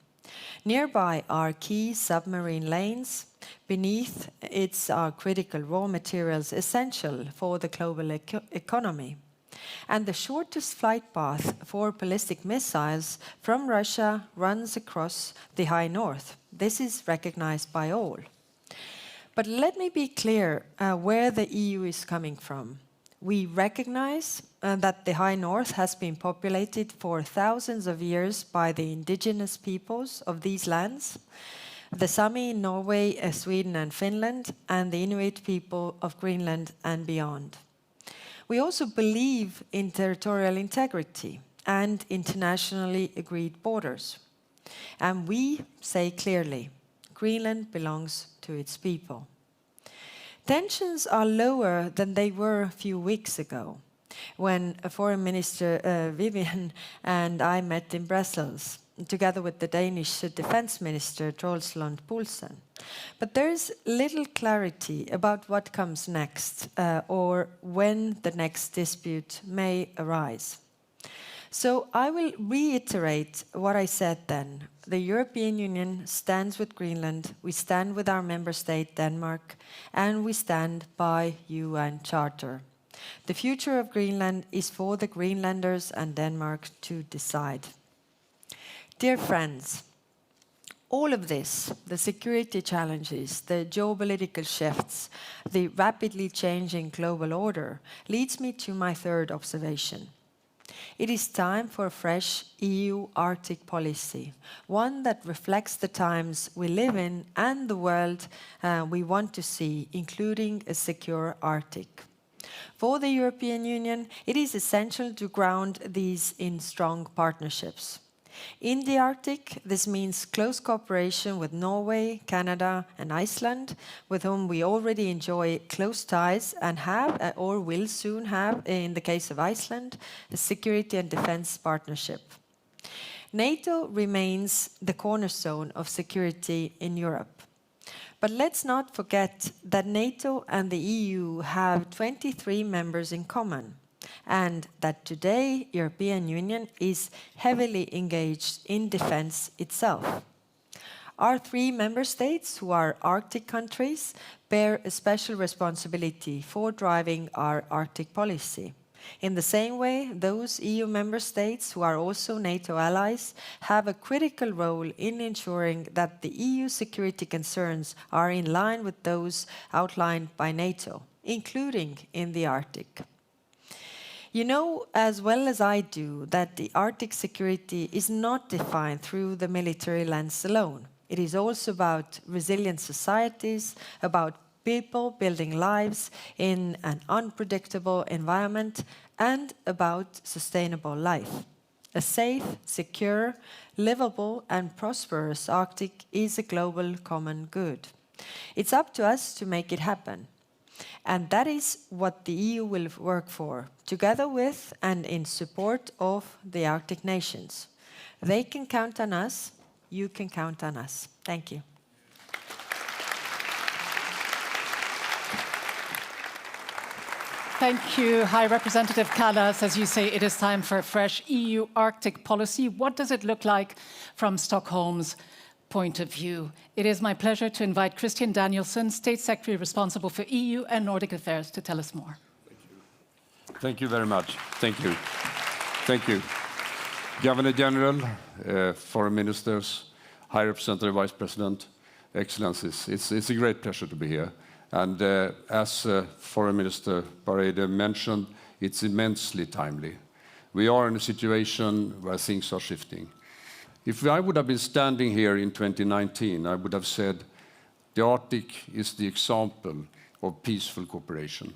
Nearby are key submarine lanes. Beneath it are critical raw materials essential for the global economy. And the shortest flight path for ballistic missiles from Russia runs across the high north. This is recognized by all. But let me be clear where the EU is coming from. We recognize that the high north has been populated for thousands of years by the indigenous peoples of these lands, the Sami in Norway, Sweden and Finland, and the Inuit people of Greenland and beyond. We also believe in territorial integrity and internationally agreed borders. And we say clearly, Greenland belongs to its people. Tensions are lower than they were a few weeks ago, when Foreign Minister Vivian and I met in Brussels, together with the Danish Defence Minister Troels Lund Poulsen. But there is little clarity about what comes next or when the next dispute may arise. So I will reiterate what I said then. The European Union stands with Greenland, we stand with our member state Denmark, and we stand by UN Charter. The future of Greenland is for the Greenlanders and Denmark to decide. Dear friends, all of this, the security challenges, the geopolitical shifts, the rapidly changing global order, leads me to my third observation. It is time for a fresh EU Arctic policy, one that reflects the times we live in and the world we want to see, including a secure Arctic. For the European Union, it is essential to ground these in strong partnerships. In the Arctic, this means close cooperation with Norway, Canada and Iceland, with whom we already enjoy close ties and have, or will soon have, in the case of Iceland, a security and defense partnership. NATO remains the cornerstone of security in Europe. But let's not forget that NATO and the EU have 23 members in common, and that today European Union is heavily engaged in defense itself. Our 3 member states, who are Arctic countries, bear a special responsibility for driving our Arctic policy. In the same way, those EU member states who are also NATO allies have a critical role in ensuring that the EU security concerns are in line with those outlined by NATO, including in the Arctic. You know as well as I do that the Arctic security is not defined through the military lens alone. It is also about resilient societies, about people building lives in an unpredictable environment, and about sustainable life. A safe, secure, livable and prosperous Arctic is a global common good. It's up to us to make it happen. And that is what the EU will work for, together with and in support of the Arctic nations. They can count on us, you can count on us. Thank you.
Thank you, High Representative Kallas. As you say, it is time for a fresh EU Arctic policy. What does it look like from Stockholm's point of view? It is my pleasure to invite Christian Danielsson, State Secretary responsible for EU and Nordic affairs, to tell us more.
Thank you very much. Thank you. Thank you. Governor General, Foreign Ministers, High Representative Vice President, Excellencies, it's a great pleasure to be here. And as Foreign Minister Bareide mentioned, it's immensely timely. We are in a situation where things are shifting. If I would have been standing here in 2019, I would have said the Arctic is the example of peaceful cooperation.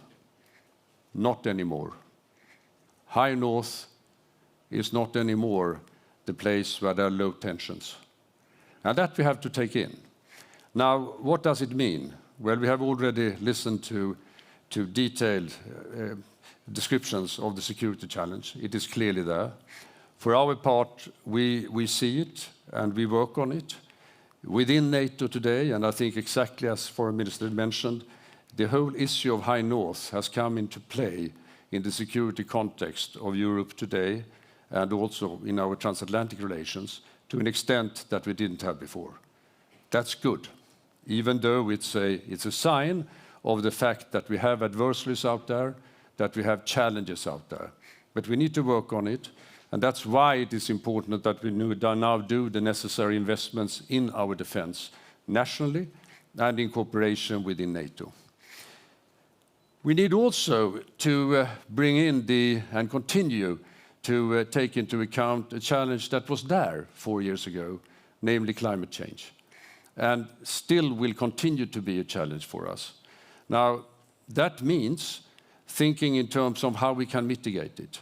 Not anymore. High North is not anymore the place where there are low tensions. And that we have to take in. Now, what does it mean? Well, we have already listened to detailed descriptions of the security challenge. It is clearly there. For our part, we see it and we work on it. Within NATO today, and I think exactly as Foreign Minister mentioned, the whole issue of High North has come into play in the security context of Europe today and also in our transatlantic relations to an extent that we didn't have before. That's good, even though it's a sign of the fact that we have adversaries out there, that we have challenges out there. But we need to work on it, and that's why it is important that we now do the necessary investments in our defense, nationally and in cooperation within NATO. We need also to bring in and continue to take into account a challenge that was there 4 years ago, namely climate change, and still will continue to be a challenge for us. Now, that means thinking in terms of how we can mitigate it.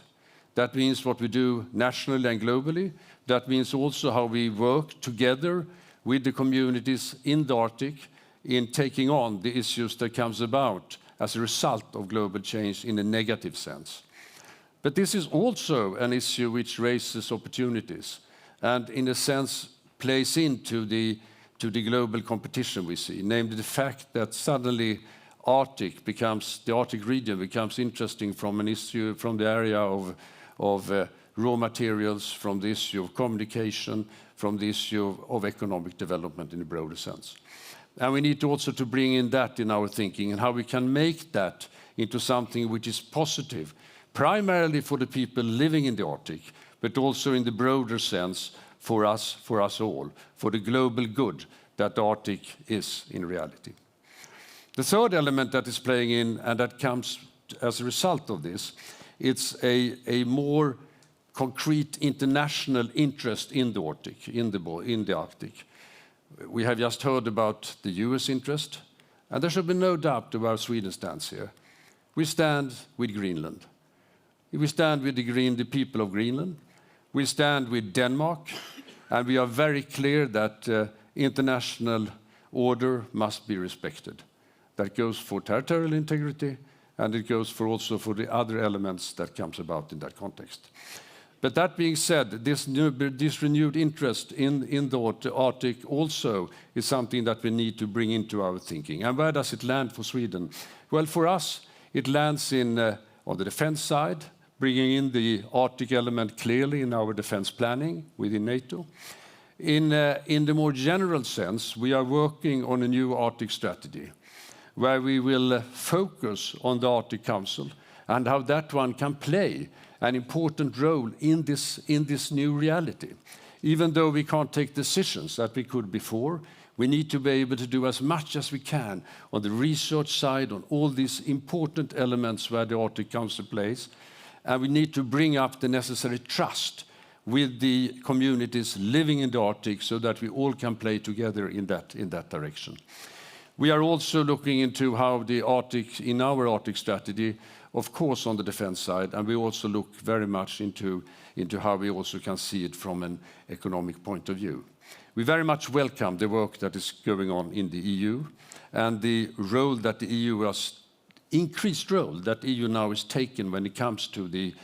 That means what we do nationally and globally. That means also how we work together with the communities in the Arctic in taking on the issues that comes about as a result of global change in a negative sense. But this is also an issue which raises opportunities and in a sense plays into the global competition we see, namely the fact that suddenly the Arctic region becomes interesting from an issue from the area of raw materials, from the issue of communication, from the issue of economic development in a broader sense. And we need also to bring in that in our thinking and how we can make that into something which is positive, primarily for the people living in the Arctic, but also in the broader sense for us all, for the global good that the Arctic is in reality. The third element that is playing in, and that comes as a result of this, it's a more concrete international interest in the Arctic, in the Arctic. We have just heard about the US interest, and there should be no doubt about Sweden stands here. We stand with Greenland. We stand with the people of Greenland. We stand with Denmark, and we are very clear that international order must be respected. That goes for territorial integrity, and it goes also for the other elements that comes about in that context. But that being said, this renewed interest in the Arctic also is something that we need to bring into our thinking. And where does it land for Sweden? Well, for us, it lands on the defense side, bringing in the Arctic element clearly in our defense planning within NATO. In the more general sense, we are working on a new Arctic strategy, where we will focus on the Arctic Council and how that one can play an important role in this new reality. Even though we can't take decisions that we could before, we need to be able to do as much as we can on the research side, on all these important elements where the Arctic Council plays. and we need to bring up the necessary trust with the communities living in the Arctic so that we all can play together in that direction. We are also looking into how the Arctic, in our Arctic strategy, of course on the defense side, and we also look very much into how we also can see it from an economic point of view. We very much welcome the work that is going on in the EU and the role that the EU has, increased role that the EU now is taking when it comes to the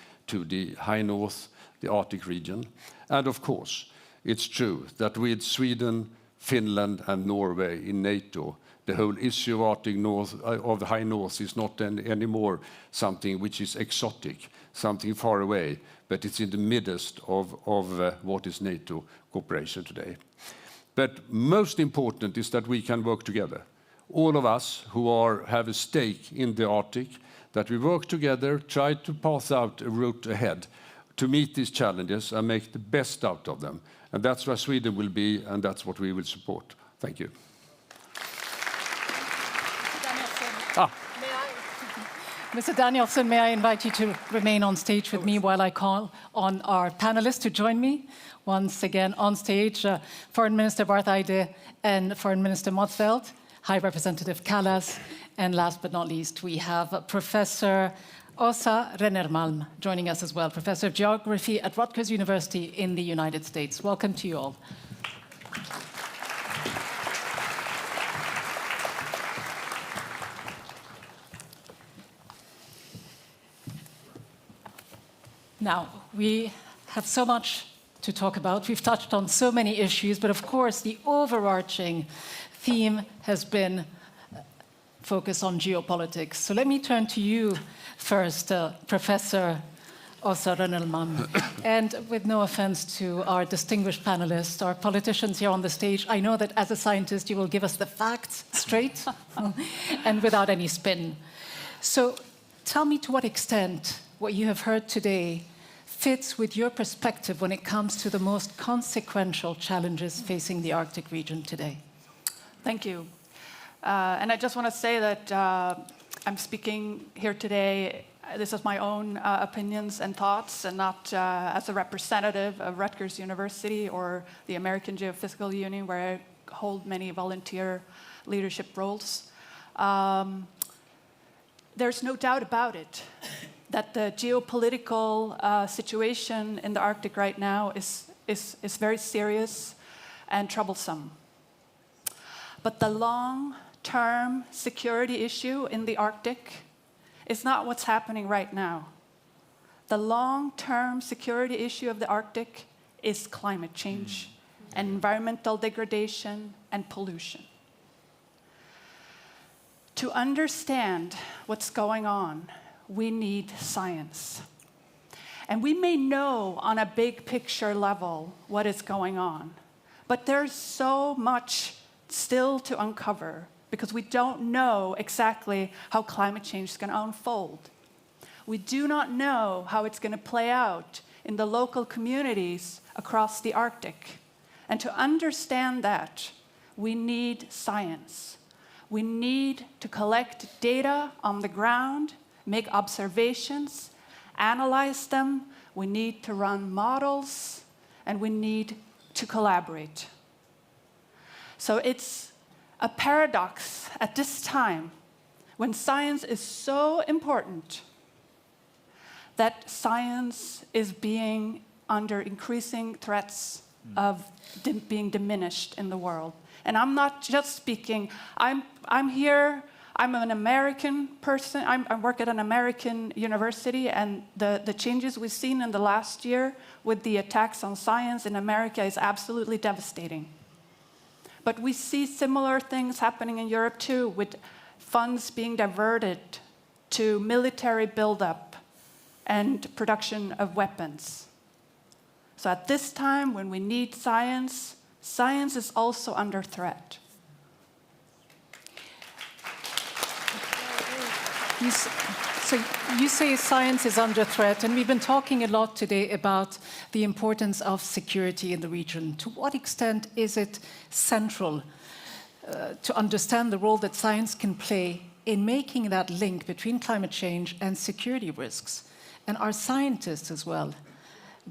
High North, the Arctic region. And of course, it's true that with Sweden, Finland and Norway in NATO, the whole issue of Arctic North, of the High North is not anymore something which is exotic, something far away, but it's in the midst of what is NATO cooperation today. But most important is that we can work together. All of us who have a stake in the Arctic, that we work together, try to path out a route ahead to meet these challenges and make the best out of them. And that's where Sweden will be, and that's what we will support. Thank you.
Mr. Danielsson, may I invite you to remain on stage with me while I call on our panelists to join me? Once again on stage, Foreign Minister Barth Eide and Foreign Minister Motzfeldt, High Representative Kallas, and last but not least, we have Professor Åsa Rennermalm joining us as well, Professor of Geography at Rutgers University in the United States. Welcome to you all. Now, we have so much to talk about. We've touched on so many issues, but of course, the overarching theme has been focused on geopolitics. So let me turn to you first, Professor Åsa Rennermalm. And with no offense to our distinguished panelists, our politicians here on the stage, I know that as a scientist, you will give us the facts straight and without any spin. So tell me to what extent what you have heard today fits with your perspective when it comes to the most consequential challenges facing the Arctic region today.
Thank you. And I just want to say that I'm speaking here today. This is my own opinions and thoughts, and not as a representative of Rutgers University or the American Geophysical Union, where I hold many volunteer leadership roles. There's no doubt about it that the geopolitical situation in the Arctic right now is very serious and troublesome. But the long-term security issue in the Arctic is not what's happening right now. The long-term security issue of the Arctic is climate change and environmental degradation and pollution. To understand what's going on, we need science. And we may know on a big picture level what is going on, but there's so much still to uncover because we don't know exactly how climate change is going to unfold. We do not know how it's going to play out in the local communities across the Arctic. And to understand that, we need science. We need to collect data on the ground, make observations, analyze them. We need to run models, and we need to collaborate. So it's a paradox at this time when science is so important that science is being under increasing threats of being diminished in the world. And I'm not just speaking, I'm here, I'm an American person, I work at an American university, and the changes we've seen in the last year with the attacks on science in America is absolutely devastating. But we see similar things happening in Europe too, with funds being diverted to military buildup and production of weapons. So at this time, when we need science, science is also under threat.
So you say science is under threat, and we've been talking a lot today about the importance of security in the region. To what extent is it central to understand the role that science can play in making that link between climate change and security risks? And are scientists as well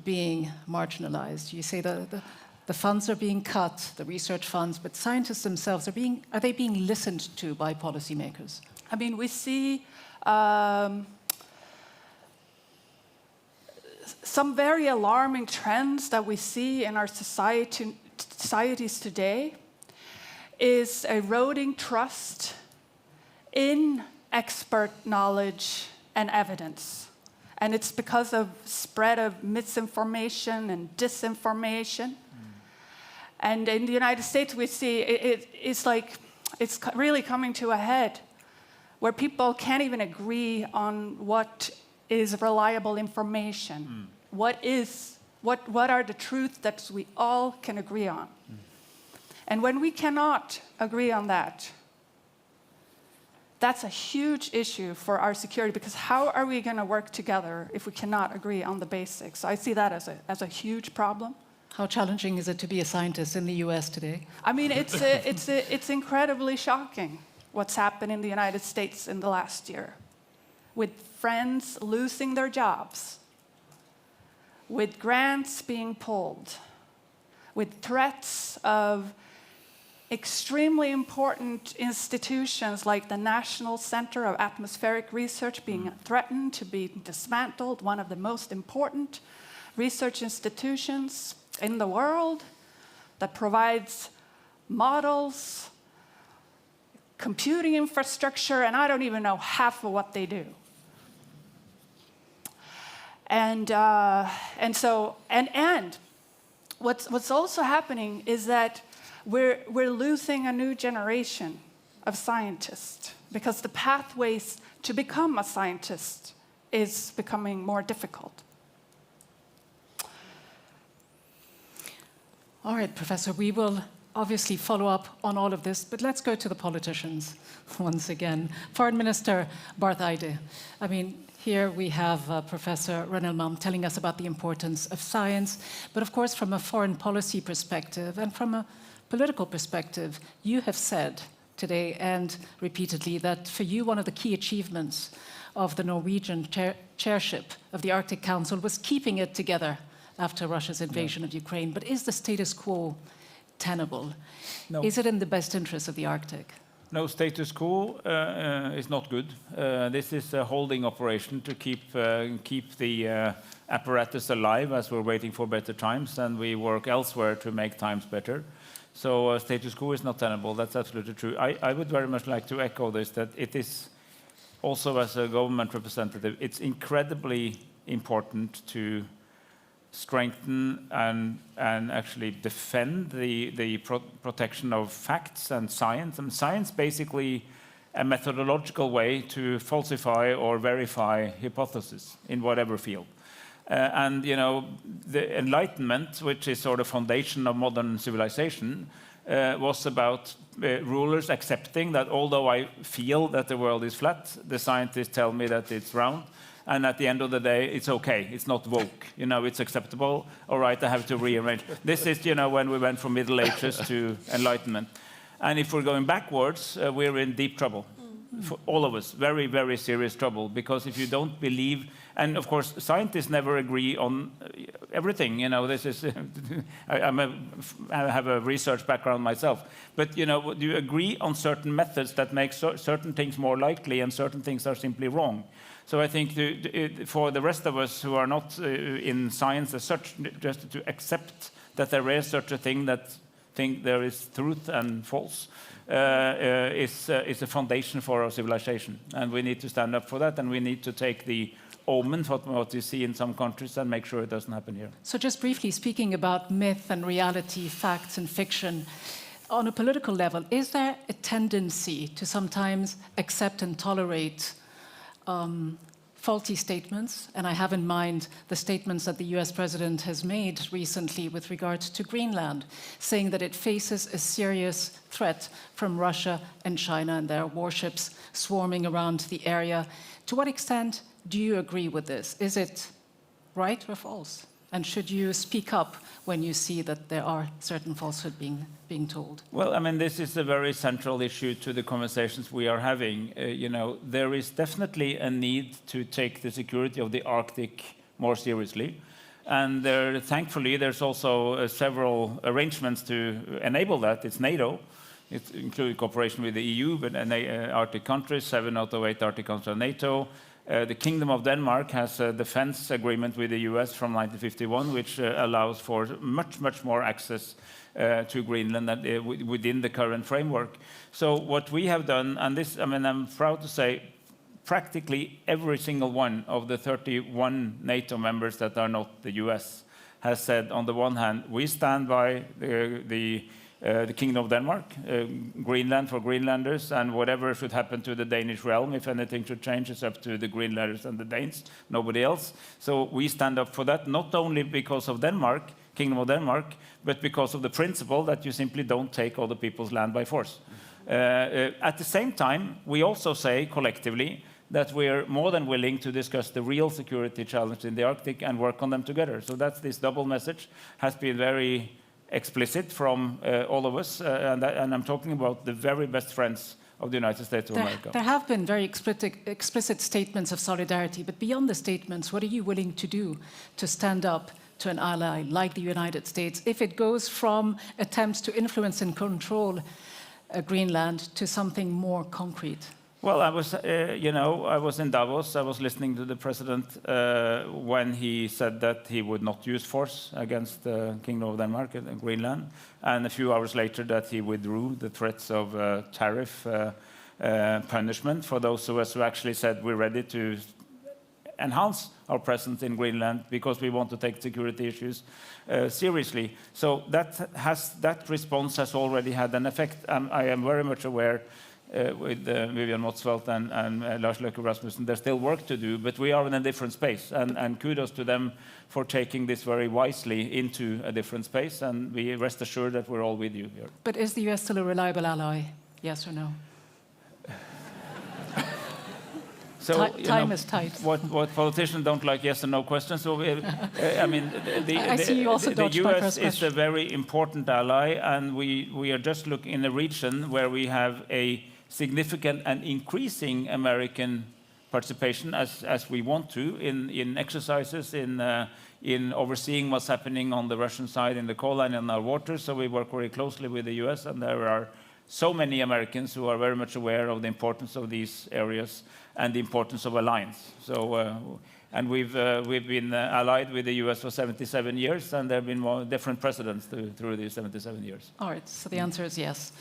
being marginalized? You say the funds are being cut, the research funds, but scientists themselves, are they being listened to by policymakers?
I mean, we see some very alarming trends that we see in our societies today is eroding trust in expert knowledge and evidence. And it's because of spread of misinformation and disinformation. And in the United States, we see it's like it's really coming to a head where people can't even agree on what is reliable information. What are the truths that we all can agree on? And when we cannot agree on that, that's a huge issue for our security, because how are we going to work together if we cannot agree on the basics? I see that as a huge problem.
How challenging is it to be a scientist in the US today?
I mean, it's incredibly shocking what's happened in the United States in the last year, with friends losing their jobs, with grants being pulled, with threats of extremely important institutions like the National Center of Atmospheric Research being threatened to be dismantled, one of the most important research institutions in the world that provides models, computing infrastructure, and I don't even know half of what they do. And what's also happening is that we're losing a new generation of scientists because the pathways to become a scientist is becoming more difficult.
All right, Professor, we will obviously follow up on all of this, but let's go to the politicians once again. Foreign Minister Barth Eide. I mean, here we have Professor Rønneldam telling us about the importance of science, but of course from a foreign policy perspective and from a political perspective, you have said today and repeatedly that for you one of the key achievements of the Norwegian chairship of the Arctic Council was keeping it together after Russia's invasion of Ukraine. But is the status quo tenable?
No.
Is it in the best interest of the Arctic?
No, status quo is not good. This is a holding operation to keep the apparatus alive as we're waiting for better times, and we work elsewhere to make times better. So status quo is not tenable. That's absolutely true. I would very much like to echo this, that it is also, as a government representative, it's incredibly important to strengthen and actually defend the protection of facts and science. And science basically a methodological way to falsify or verify hypotheses in whatever field. And you know, the Enlightenment, which is sort of foundation of modern civilization, was about rulers accepting that although I feel that the world is flat, the scientists tell me that it's round. And at the end of the day, it's okay. It's not woke. You know, it's acceptable. All right, I have to rearrange. This is, you know, when we went from Middle Ages to Enlightenment. And if we're going backwards, we're in deep trouble. For all of us, very, very serious trouble. Because if you don't believe, and of course, scientists never agree on everything. You know, this is, I have a research background myself. But, you know, you agree on certain methods that make certain things more likely and certain things are simply wrong. So I think for the rest of us who are not in science as such, just to accept that there is such a thing, that think there is truth and false, is a foundation for our civilization. And we need to stand up for that, and we need to take the omen for what you see in some countries and make sure it doesn't happen here.
So just briefly speaking about myth and reality, facts and fiction, on a political level, is there a tendency to sometimes accept and tolerate faulty statements? And I have in mind the statements that the US president has made recently with regard to Greenland, saying that it faces a serious threat from Russia and China and their warships swarming around the area. To what extent do you agree with this? Is it right or false? And should you speak up when you see that there are certain falsehood being told?
Well, I mean, this is a very central issue to the conversations we are having. There is definitely a need to take the security of the Arctic more seriously. And thankfully, there's also several arrangements to enable that. It's NATO. It's including cooperation with the EU, but Arctic countries, 7 out of 8 Arctic countries are NATO. The Kingdom of Denmark has a defense agreement with the US from 1951, which allows for much more access to Greenland within the current framework. So what we have done, and this, I mean, I'm proud to say, practically every single one of the 31 NATO members that are not the US has said, on the one hand, we stand by the Kingdom of Denmark, Greenland for Greenlanders, and whatever should happen to the Danish realm, if anything should change, it's up to the Greenlanders and the Danes, nobody else. So we stand up for that, not only because of Denmark, Kingdom of Denmark, but because of the principle that you simply don't take other people's land by force. At the same time, we also say collectively that we're more than willing to discuss the real security challenge in the Arctic and work on them together. So that's this double message, has been very explicit from all of us, and I'm talking about the very best friends of the United States of America.
There have been very explicit statements of solidarity, but beyond the statements, what are you willing to do to stand up to an ally like the United States if it goes from attempts to influence and control Greenland to something more concrete?
Well, I was in Davos. I was listening to the president when he said that he would not use force against the Kingdom of Denmark and Greenland, and a few hours later that he withdrew the threats of tariff punishment for those of us who actually said we're ready to enhance our presence in Greenland because we want to take security issues seriously. So that response has already had an effect. I am very much aware with Vivian Motzfeldt and Lars Løkke Rasmussen, there's still work to do, but we are in a different space, and kudos to them for taking this very wisely into a different space, and we rest assured that we're all with you here.
But is the US still a reliable ally, yes or no?
So,
time is tight.
What politicians don't like yes or no questions. So, I mean, the US is a very important ally, and we are just looking in a region where we have a significant and increasing American participation, as we want to, in exercises, in overseeing what's happening on the Russian side in the coal line in our waters. So we work very closely with the US, and there are so many Americans who are very much aware of the importance of these areas and the importance of alliance. So, and we've been allied with the US for 77 years, and there have been different presidents through these 77 years.
All right, so the answer is yes.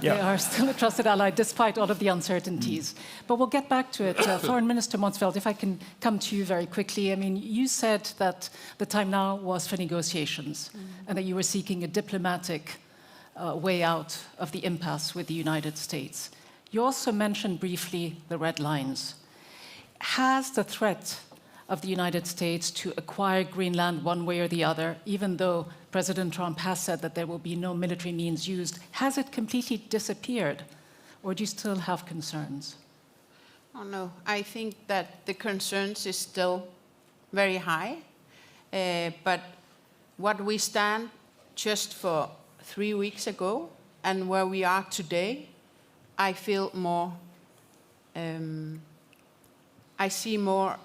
Yeah.
They are still a trusted ally despite all of the uncertainties. But we'll get back to it. Foreign Minister Motzfeldt, if I can come to you very quickly. I mean, you said that the time now was for negotiations and that you were seeking a diplomatic way out of the impasse with the United States. You also mentioned briefly the red lines. Has the threat of the United States to acquire Greenland one way or the other, even though President Trump has said that there will be no military means used, has it completely disappeared, or do you still have concerns?
Oh, no, I think that the concerns is still very high, but what we stand just for 3 weeks ago and where we are today, I feel more, I see more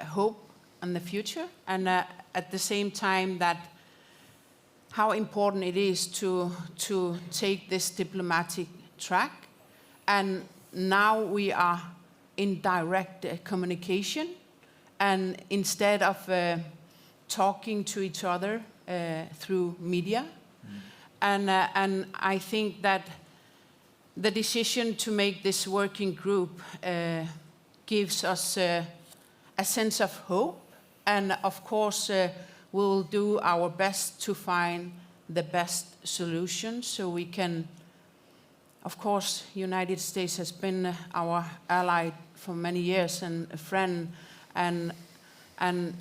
hope in the future, and at the same time that how important it is to take this diplomatic track. And now we are in direct communication, and instead of talking to each other through media. And I think that the decision to make this working group gives us a sense of hope, and of course we'll do our best to find the best solution so we can, of course, United States has been our ally for many years and a friend, and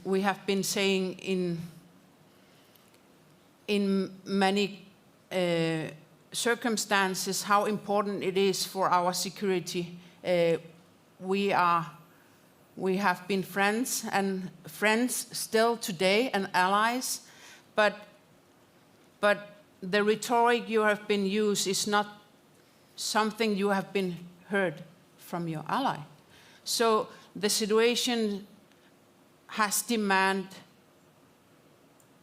we have been saying in many circumstances how important it is for our security. We are We have been friends and friends still today and allies, but the rhetoric you have been used is not something you have been heard from your ally. So the situation has demanded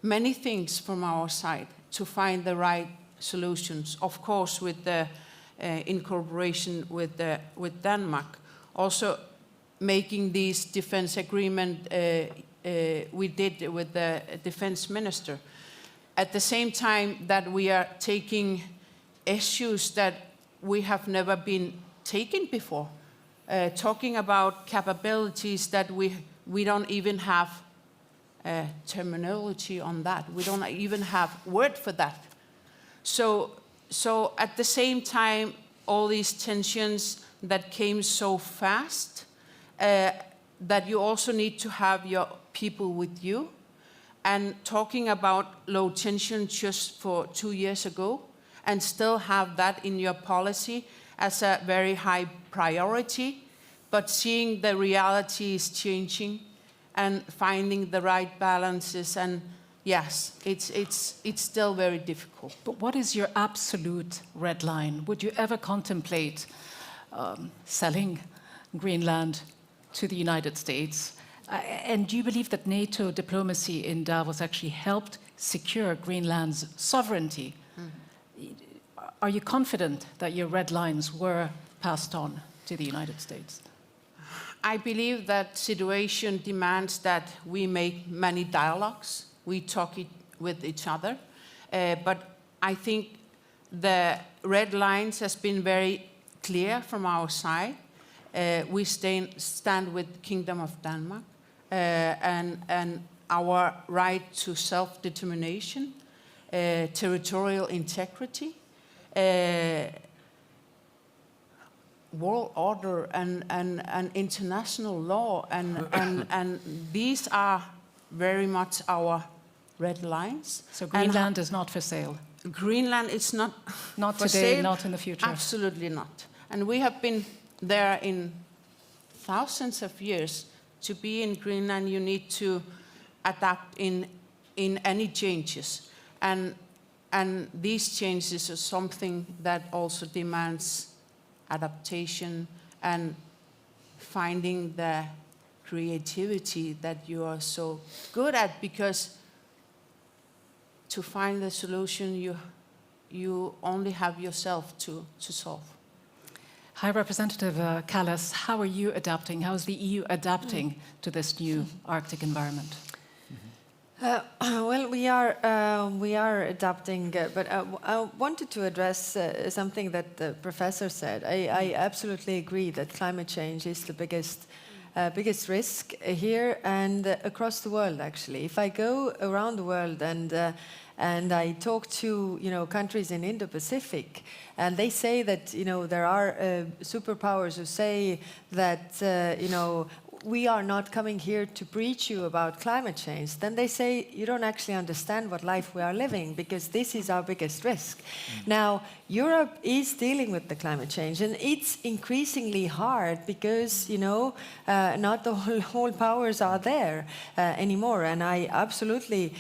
many things from our side to find the right solutions. Of course, with the in cooperation with Denmark, also making these defense agreement we did with the defense minister. At the same time that we are taking issues that we have never been taken before, talking about capabilities that we don't even have terminology on that. We don't even have word for that. So at the same time, all these tensions that came so fast, that you also need to have your people with you. And talking about low tension just for 2 years ago, and still have that in your policy as a very high priority, but seeing the reality is changing and finding the right balances, and yes, it's still very difficult.
But what is your absolute red line? Would you ever contemplate selling Greenland to the United States? And do you believe that NATO diplomacy in Davos actually helped secure Greenland's sovereignty? Are you confident that your red lines were passed on to the United States?
I believe that situation demands that we make many dialogues. We talk with each other. But I think the red lines has been very clear from our side. We stand with Kingdom of Denmark and our right to self-determination, territorial integrity, world order and international law, and these are very much our red lines.
So Greenland is not for sale?
Greenland is not
Not
for
today,
sale.
not in the future?
Absolutely not. And we have been there in thousands of years. To be in Greenland, you need to adapt in any changes. And these changes are something that also demands adaptation and finding the creativity that you are so good at, because to find the solution, you only have yourself to solve.
High Representative Kallas, how are you adapting? How is the EU adapting to this new Arctic environment?
Well, we are adapting, but I wanted to address something that the professor said. I absolutely agree that climate change is the biggest risk here and across the world. Actually, if I go around the world and I talk to countries in Indo-Pacific, and they say that there are superpowers who say that we are not coming here to preach you about climate change, then they say you don't actually understand what life we are living, because this is our biggest risk. Now, Europe is dealing with the climate change, and it's increasingly hard because, not the whole powers are there anymore. And I absolutely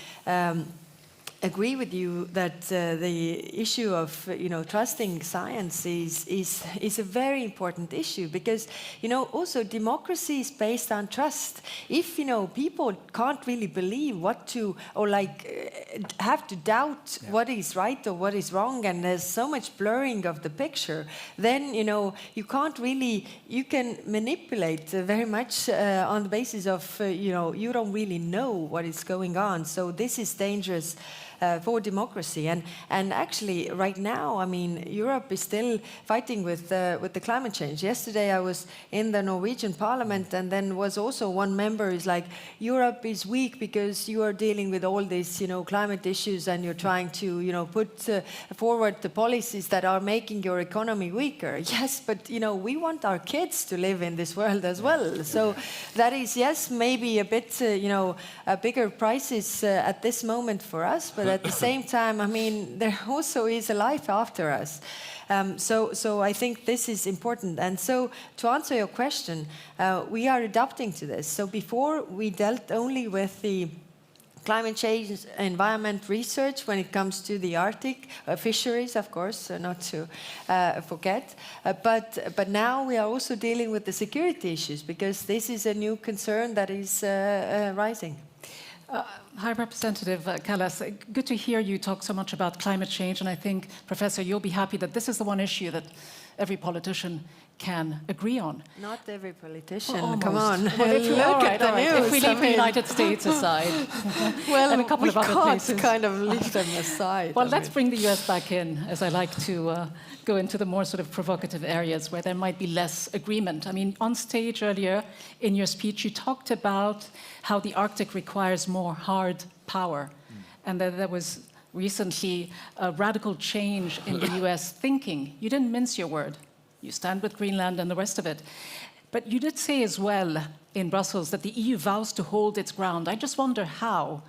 agree with you that the issue of trusting science is a very important issue, because also democracy is based on trust. If people can't really believe what to, or have to doubt what is right or what is wrong, and there's so much blurring of the picture, then you can't really, you can manipulate very much on the basis of you don't really know what is going on. So this is dangerous for democracy. And actually, right now, I mean, Europe is still fighting with the climate change. Yesterday, I was in the Norwegian Parliament, and then was also one member is like, Europe is weak because you are dealing with all these, climate issues, and you're trying to, put forward the policies that are making your economy weaker. Yes, but we want our kids to live in this world as well. So that is, yes, maybe a bit, a bigger crisis at this moment for us, but at the same time, I mean, there also is a life after us. So I think this is important. And so to answer your question, we are adapting to this. So before we dealt only with the climate change, environment research when it comes to the Arctic, fisheries, of course, not to forget. But now we are also dealing with the security issues because this is a new concern that is rising.
High Representative Kallas, good to hear you talk so much about climate change, and I think, Professor, you'll be happy that this is the one issue that every politician can agree on.
Not every politician,
Well,
come on.
Well, if you,
Look at the news.
If we leave the United States aside,
well,
and a couple of other places.
We can't kind of leave them aside.
Well, let's bring the US back in, as I like to go into the more sort of provocative areas where there might be less agreement. I mean, on stage earlier in your speech, you talked about how the Arctic requires more hard power, and that there was recently a radical change in the US thinking. You didn't mince your word. You stand with Greenland and the rest of it. But you did say as well in Brussels that the EU vows to hold its ground. I just wonder how.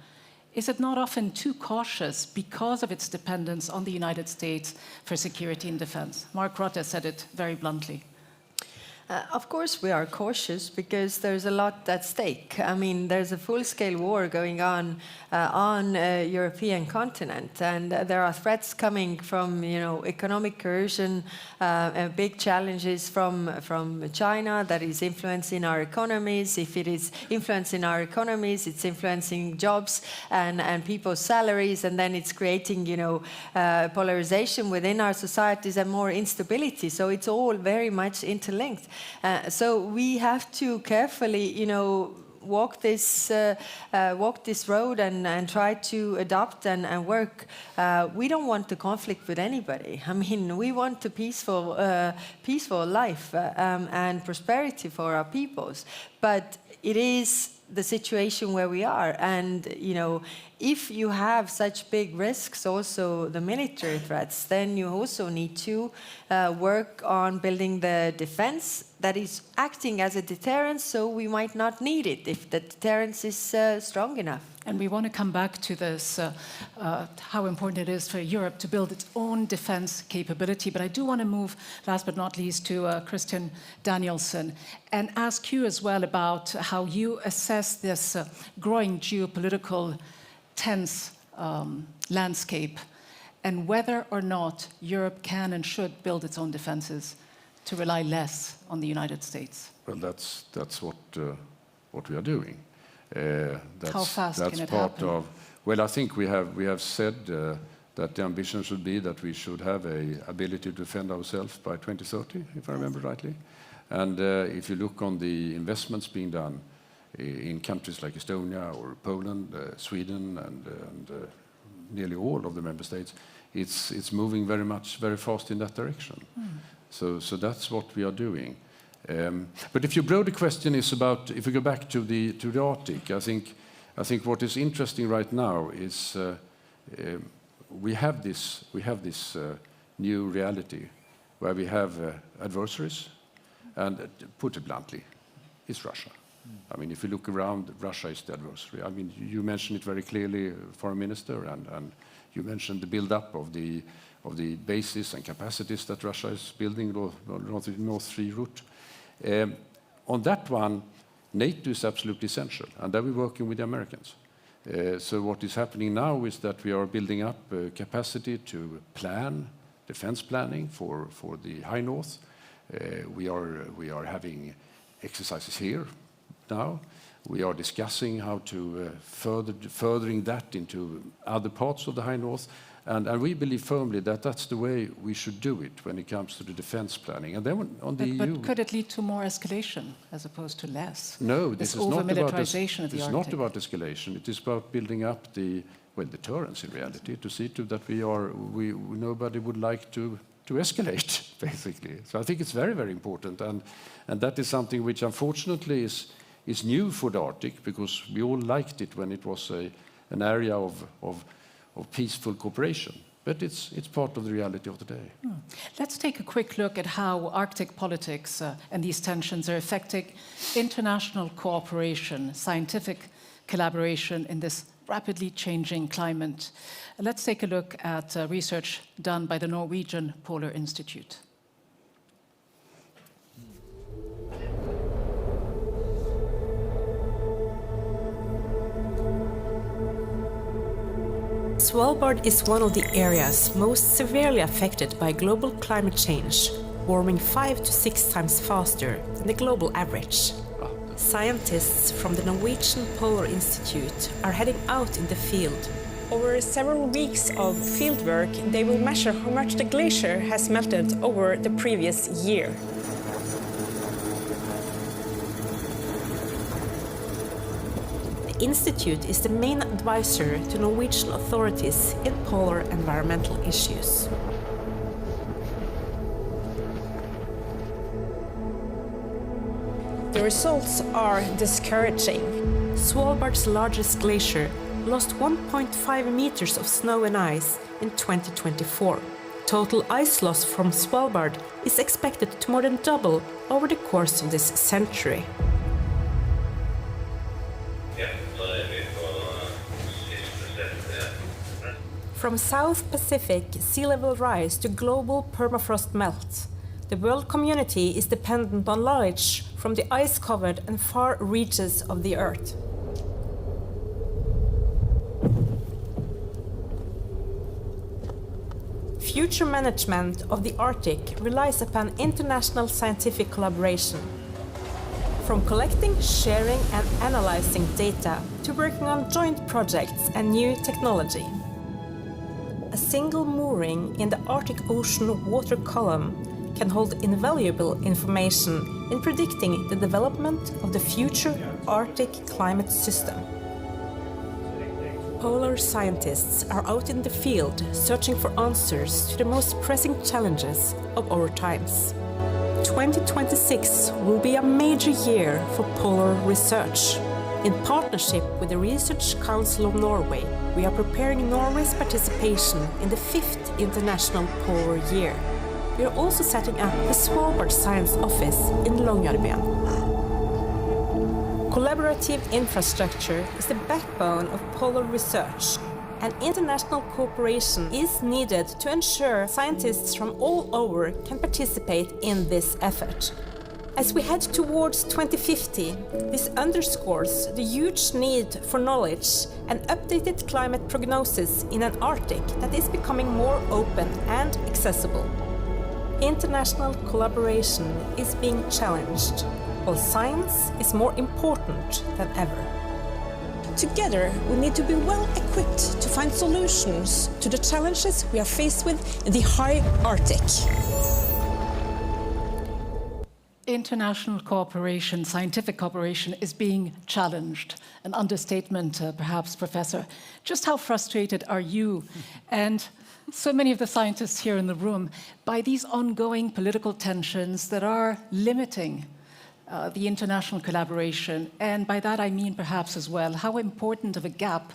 Is it not often too cautious because of its dependence on the United States for security and defense? Mark Rutte said it very bluntly.
Of course we are cautious because there's a lot at stake. I mean, there's a full-scale war going on European continent, and there are threats coming from, economic coercion, big challenges from China that is influencing our economies. If it is influencing our economies, it's influencing jobs and people's salaries, and then it's creating, polarization within our societies and more instability. So it's all very much interlinked. So we have to carefully, walk this road and try to adapt and work. We don't want to conflict with anybody. I mean, we want a peaceful life and prosperity for our peoples. But it is the situation where we are, and if you have such big risks, also the military threats, then you also need to work on building the defense that is acting as a deterrence, so we might not need it if the deterrence is strong enough.
And we want to come back to this, how important it is for Europe to build its own defense capability. But I do want to move, last but not least, to Christian Danielsen and ask you as well about how you assess this growing geopolitical tense landscape and whether or not Europe can and should build its own defenses to rely less on the United States.
Well, that's what we are doing.
How fast
that's
can it
part
happen?
of. Well, I think we have said that the ambition should be that we should have a ability to defend ourselves by 2030, if I remember rightly. And if you look on the investments being done in countries like Estonia or Poland, Sweden, and nearly all of the member states, it's moving very fast in that direction. So that's what we are doing. But if your broader question is about, if we go back to the Arctic, I think what is interesting right now is we have this new reality where we have adversaries, and put it bluntly, it's Russia. I mean, if you look around, Russia is the adversary. I mean, you mentioned it very clearly, Foreign Minister, and you mentioned the build-up of the bases and capacities that Russia is building along the North Sea route. On that one, NATO is absolutely essential, and there we're working with the Americans. So what is happening now is that we are building up capacity to plan, defense planning for the High North. We are having exercises here now. We are discussing how to furthering that into other parts of the High North. And we believe firmly that that's the way we should do it when it comes to the defense planning. And then on the EU...
But could it lead to more escalation as opposed to less?
No, this is not about
over-militarization of the Arctic.
It's not about escalation. It is about building up deterrence in reality, to see to that nobody would like to escalate, basically. So I think it's very, very important. And that is something which unfortunately is new for the Arctic, because we all liked it when it was an area of peaceful cooperation. But it's part of the reality of today.
Let's take a quick look at how Arctic politics and these tensions are affecting international cooperation, scientific collaboration in this rapidly changing climate. Let's take a look at research done by the Norwegian Polar Institute.
Svalbard is one of the areas most severely affected by global climate change, warming 5 to 6 times faster than the global average. Scientists from the Norwegian Polar Institute are heading out in the field.
Over several weeks of fieldwork, they will measure how much the glacier has melted over the previous year.
The Institute is the main advisor to Norwegian authorities in polar environmental issues.
The results are discouraging.
Svalbard's largest glacier lost 1.5 meters of snow and ice in 2024. Total ice loss from Svalbard is expected to more than double over the course of this century. From South Pacific sea level rise to global permafrost melt, the world community is dependent on knowledge from the ice-covered and far reaches of the Earth. Future management of the Arctic relies upon international scientific collaboration. From collecting, sharing and analyzing data to working on joint projects and new technology. A single mooring in the Arctic Ocean water column can hold invaluable information in predicting the development of the future Arctic climate system. Polar scientists are out in the field searching for answers to the most pressing challenges of our times. 2026 will be a major year for polar research. In partnership with the Research Council of Norway, we are preparing Norway's participation in the 5th International Polar Year. We are also setting up the Svalbard Science Office in Longyearbyen. Collaborative infrastructure is the backbone of polar research, and international cooperation is needed to ensure scientists from all over can participate in this effort. As we head towards 2050, this underscores the huge need for knowledge and updated climate prognosis in an Arctic that is becoming more open and accessible. International collaboration is being challenged, while science is more important than ever.
Together, we need to be well equipped to find solutions to the challenges we are faced with in the high Arctic.
International cooperation, scientific cooperation, is being challenged. An understatement, perhaps, Professor. Just how frustrated are you and so many of the scientists here in the room by these ongoing political tensions that are limiting the international collaboration? And by that I mean perhaps as well, how important of a gap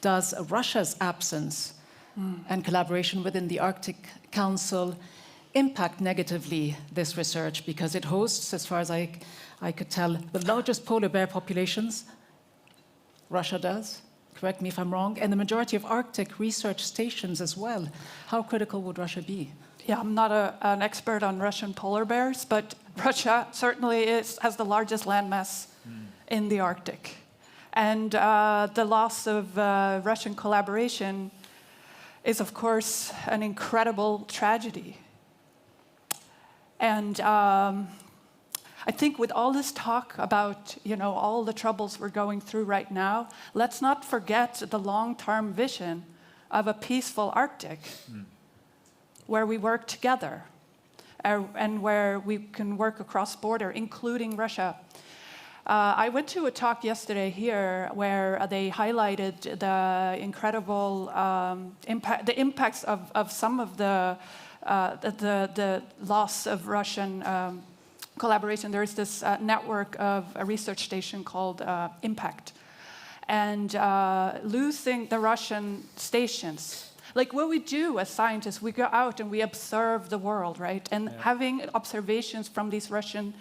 does Russia's absence and collaboration within the Arctic Council impact negatively this research, because it hosts, as far as I could tell, the largest polar bear populations. Russia does, correct me if I'm wrong, and the majority of Arctic research stations as well. How critical would Russia be?
Yeah, I'm not an expert on Russian polar bears, but Russia certainly has the largest landmass in the Arctic. And the loss of Russian collaboration is, of course, an incredible tragedy. And I think with all this talk about, all the troubles we're going through right now, let's not forget the long-term vision of a peaceful Arctic, where we work together and where we can work across border, including Russia. I went to a talk yesterday here where they highlighted the incredible the impacts of some of the loss of Russian collaboration. There is this network of a research station called IMPACT. And losing the Russian stations, like what we do as scientists, we go out and we observe the world, right? And having observations from these Russian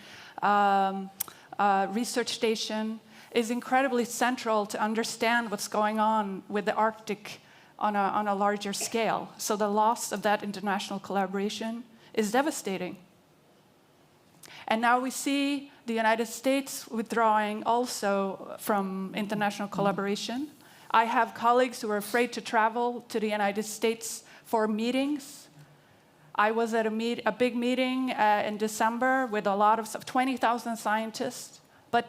research station is incredibly central to understand what's going on with the Arctic on a larger scale. So the loss of that international collaboration is devastating. And now we see the United States withdrawing also from international collaboration. I have colleagues who are afraid to travel to the United States for meetings. I was at a big meeting in December with a lot of 20,000 scientists. But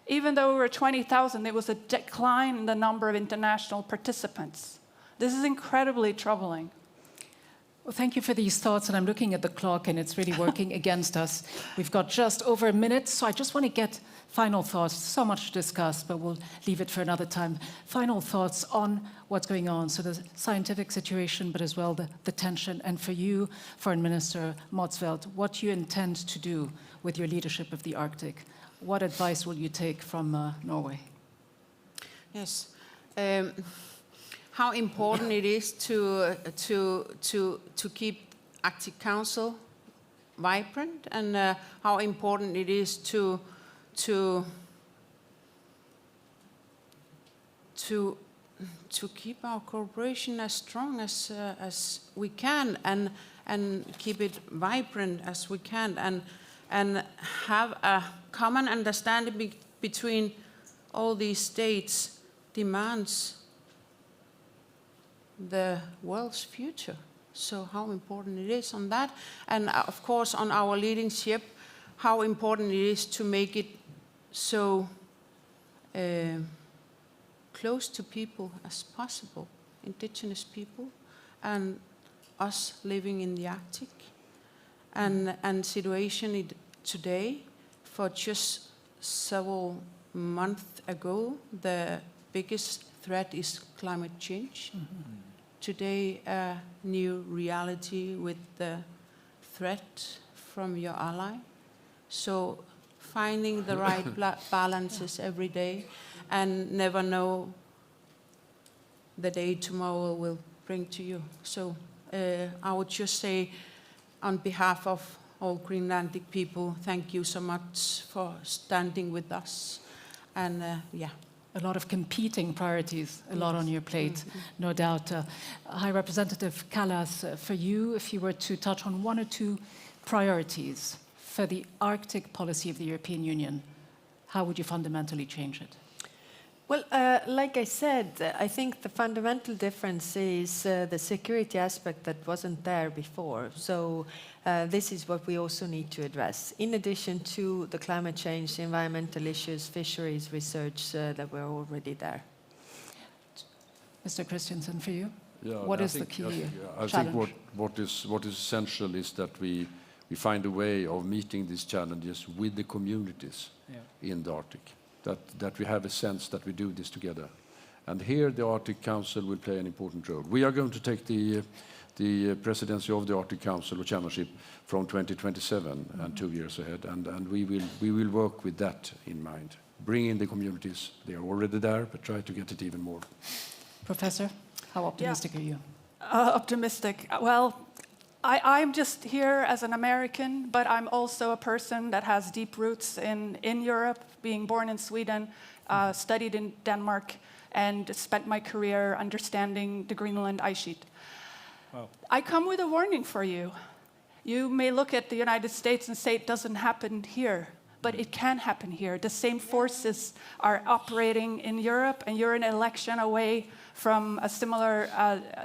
even though we were 20,000, there was a decline in the number of international participants. This is incredibly troubling.
Well, thank you for these thoughts, and I'm looking at the clock, and it's really working against us. We've got just over a minute, so I just want to get final thoughts. So much to discuss, but we'll leave it for another time. Final thoughts on what's going on, so the scientific situation, but as well the tension. And for you, Foreign Minister Motzfeldt, what you intend to do with your leadership of the Arctic? What advice will you take from Norway?
Yes. How important it is to keep Arctic Council vibrant, and how important it is to keep our cooperation as strong as we can, and keep it vibrant as we can, and have a common understanding between all these states demands the world's future. So how important it is on that, and of course on our leadership, how important it is to make it so close to people as possible, indigenous people, and us living in the Arctic. And situation today, for just several months ago, the biggest threat is climate change. Mm-hmm. Today, a new reality with the threat from your ally. So finding the right balances every day, and never know the day tomorrow will bring to you. So I would just say, on behalf of all Greenlandic people, thank you so much for standing with us. And yeah.
A lot of competing priorities, a lot on your plate, no doubt. High Representative Kallas, for you, if you were to touch on one or two priorities for the Arctic policy of the European Union, how would you fundamentally change it?
Well, like I said, I think the fundamental difference is the security aspect that wasn't there before. So this is what we also need to address, in addition to the climate change, environmental issues, fisheries research that were already there.
Mr. Christensen, for you,
yeah,
what is the key
I
challenge?
think what is essential is that we find a way of meeting these challenges with the communities in the Arctic. That we have a sense that we do this together. And here the Arctic Council will play an important role. We are going to take the presidency of the Arctic Council or Chairmanship from 2027 and 2 years ahead, and we will work with that in mind. Bring in the communities, they are already there, but try to get it even more.
Professor, how optimistic are you?
Optimistic. Well, I'm just here as an American, but I'm also a person that has deep roots in Europe, being born in Sweden, studied in Denmark, and spent my career understanding the Greenland ice sheet. Wow. I come with a warning for you. You may look at the United States and say it doesn't happen here, but it can happen here. The same forces are operating in Europe, and you're an election away from a similar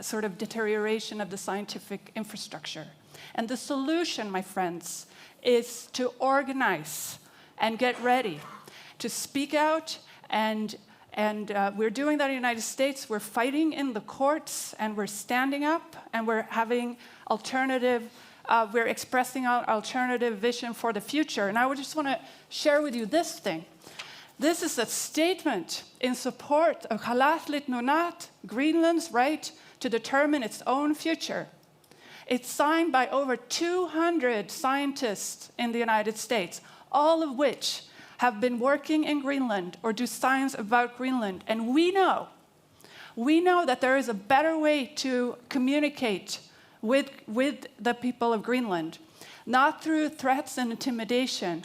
sort of deterioration of the scientific infrastructure. And the solution, my friends, is to organize and get ready, to speak out, and we're doing that in the United States. We're fighting in the courts, and we're standing up, and we're having alternative, we're expressing our alternative vision for the future. And I would just want to share with you this thing. This is a statement in support of Kalaallit Nunaat, Greenland's right to determine its own future. It's signed by over 200 scientists in the United States, all of which have been working in Greenland or do science about Greenland. And we know that there is a better way to communicate with the people of Greenland, not through threats and intimidation,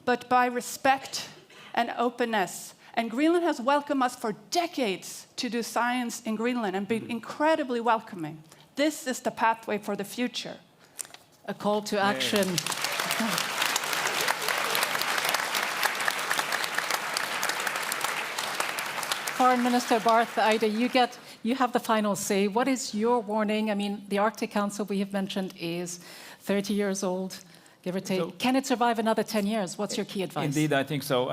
but by respect and openness And Greenland has welcomed us for decades to do science in Greenland and been incredibly welcoming. This is the pathway for the future.
A call to action. Foreign Minister Barth Eide, you have the final say. What is your warning? I mean, the Arctic Council we have mentioned is 30 years old, give or take.
So,
can it survive another 10 years? What's your key advice?
Indeed, I think so.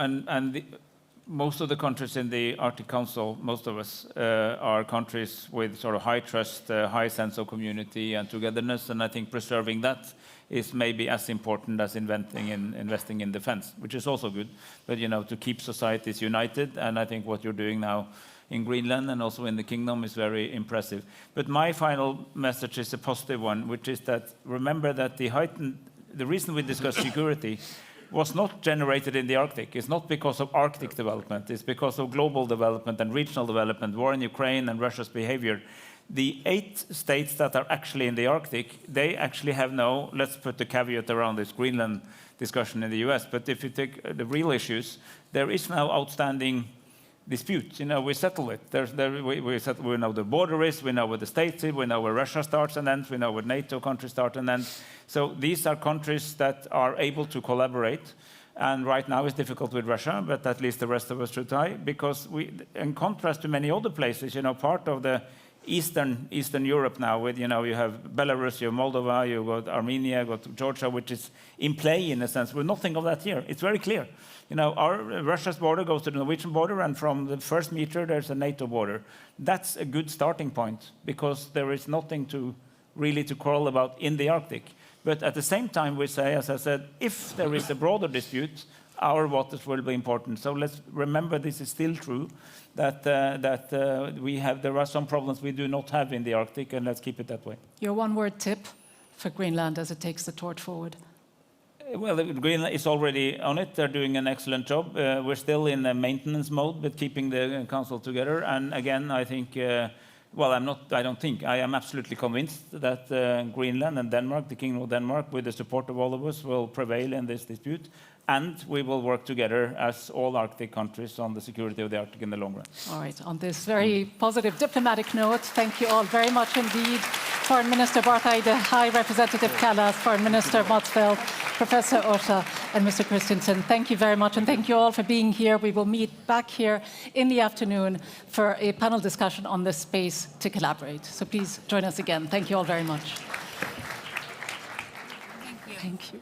Most of the countries in the Arctic Council, most of us, are countries with sort of high trust, high sense of community and togetherness, and I think preserving that is maybe as important as investing in defense, which is also good. But to keep societies united, and I think what you're doing now in Greenland and also in the Kingdom is very impressive. But my final message is a positive one, which is that remember that the reason we discuss security was not generated in the Arctic. It's not because of Arctic development. It's because of global development and regional development, war in Ukraine and Russia's behavior. The 8 states that are actually in the Arctic, they actually have no, let's put the caveat around this Greenland discussion in the US, but if you take the real issues, there is now outstanding disputes. We settle it. We know the border is, we know where the states is, we know where Russia starts and ends, we know where NATO countries start and ends. So these are countries that are able to collaborate. And right now it's difficult with Russia, but at least the rest of us should try, because in contrast to many other places, part of the Eastern Europe now, with you have Belarus, you have Moldova, you got Armenia, you got Georgia, which is in play in a sense. With nothing of that here. It's very clear. Russia's border goes to the Norwegian border, and from the first meter there's a NATO border. That's a good starting point, because there is nothing really to quarrel about in the Arctic. But at the same time, we say, as I said, if there is a broader dispute, our waters will be important. So let's remember this is still true, that there are some problems we do not have in the Arctic, and let's keep it that way.
Your one-word tip for Greenland as it takes the torch forward?
Well, Greenland is already on it. They're doing an excellent job. We're still in a maintenance mode, but keeping the council together. And again, I think, I am absolutely convinced that Greenland and Denmark, the Kingdom of Denmark, with the support of all of us, will prevail in this dispute. And we will work together as all Arctic countries on the security of the Arctic in the long run.
All right, on this very positive diplomatic note, thank you all very much indeed. Foreign Minister Barth Eide, High Representative Kallas, Foreign Minister Motzfeldt, Professor Orsa, and Mr. Christensen. Thank you very much, and thank you all for being here. We will meet back here in the afternoon for a panel discussion on this space to collaborate. So please join us again. Thank you all very much. Thank you.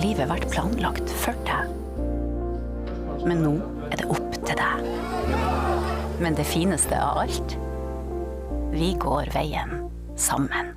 har livet vært planlagt for deg. Men nå er det opp til deg. Men det fineste av alt, vi går veien sammen.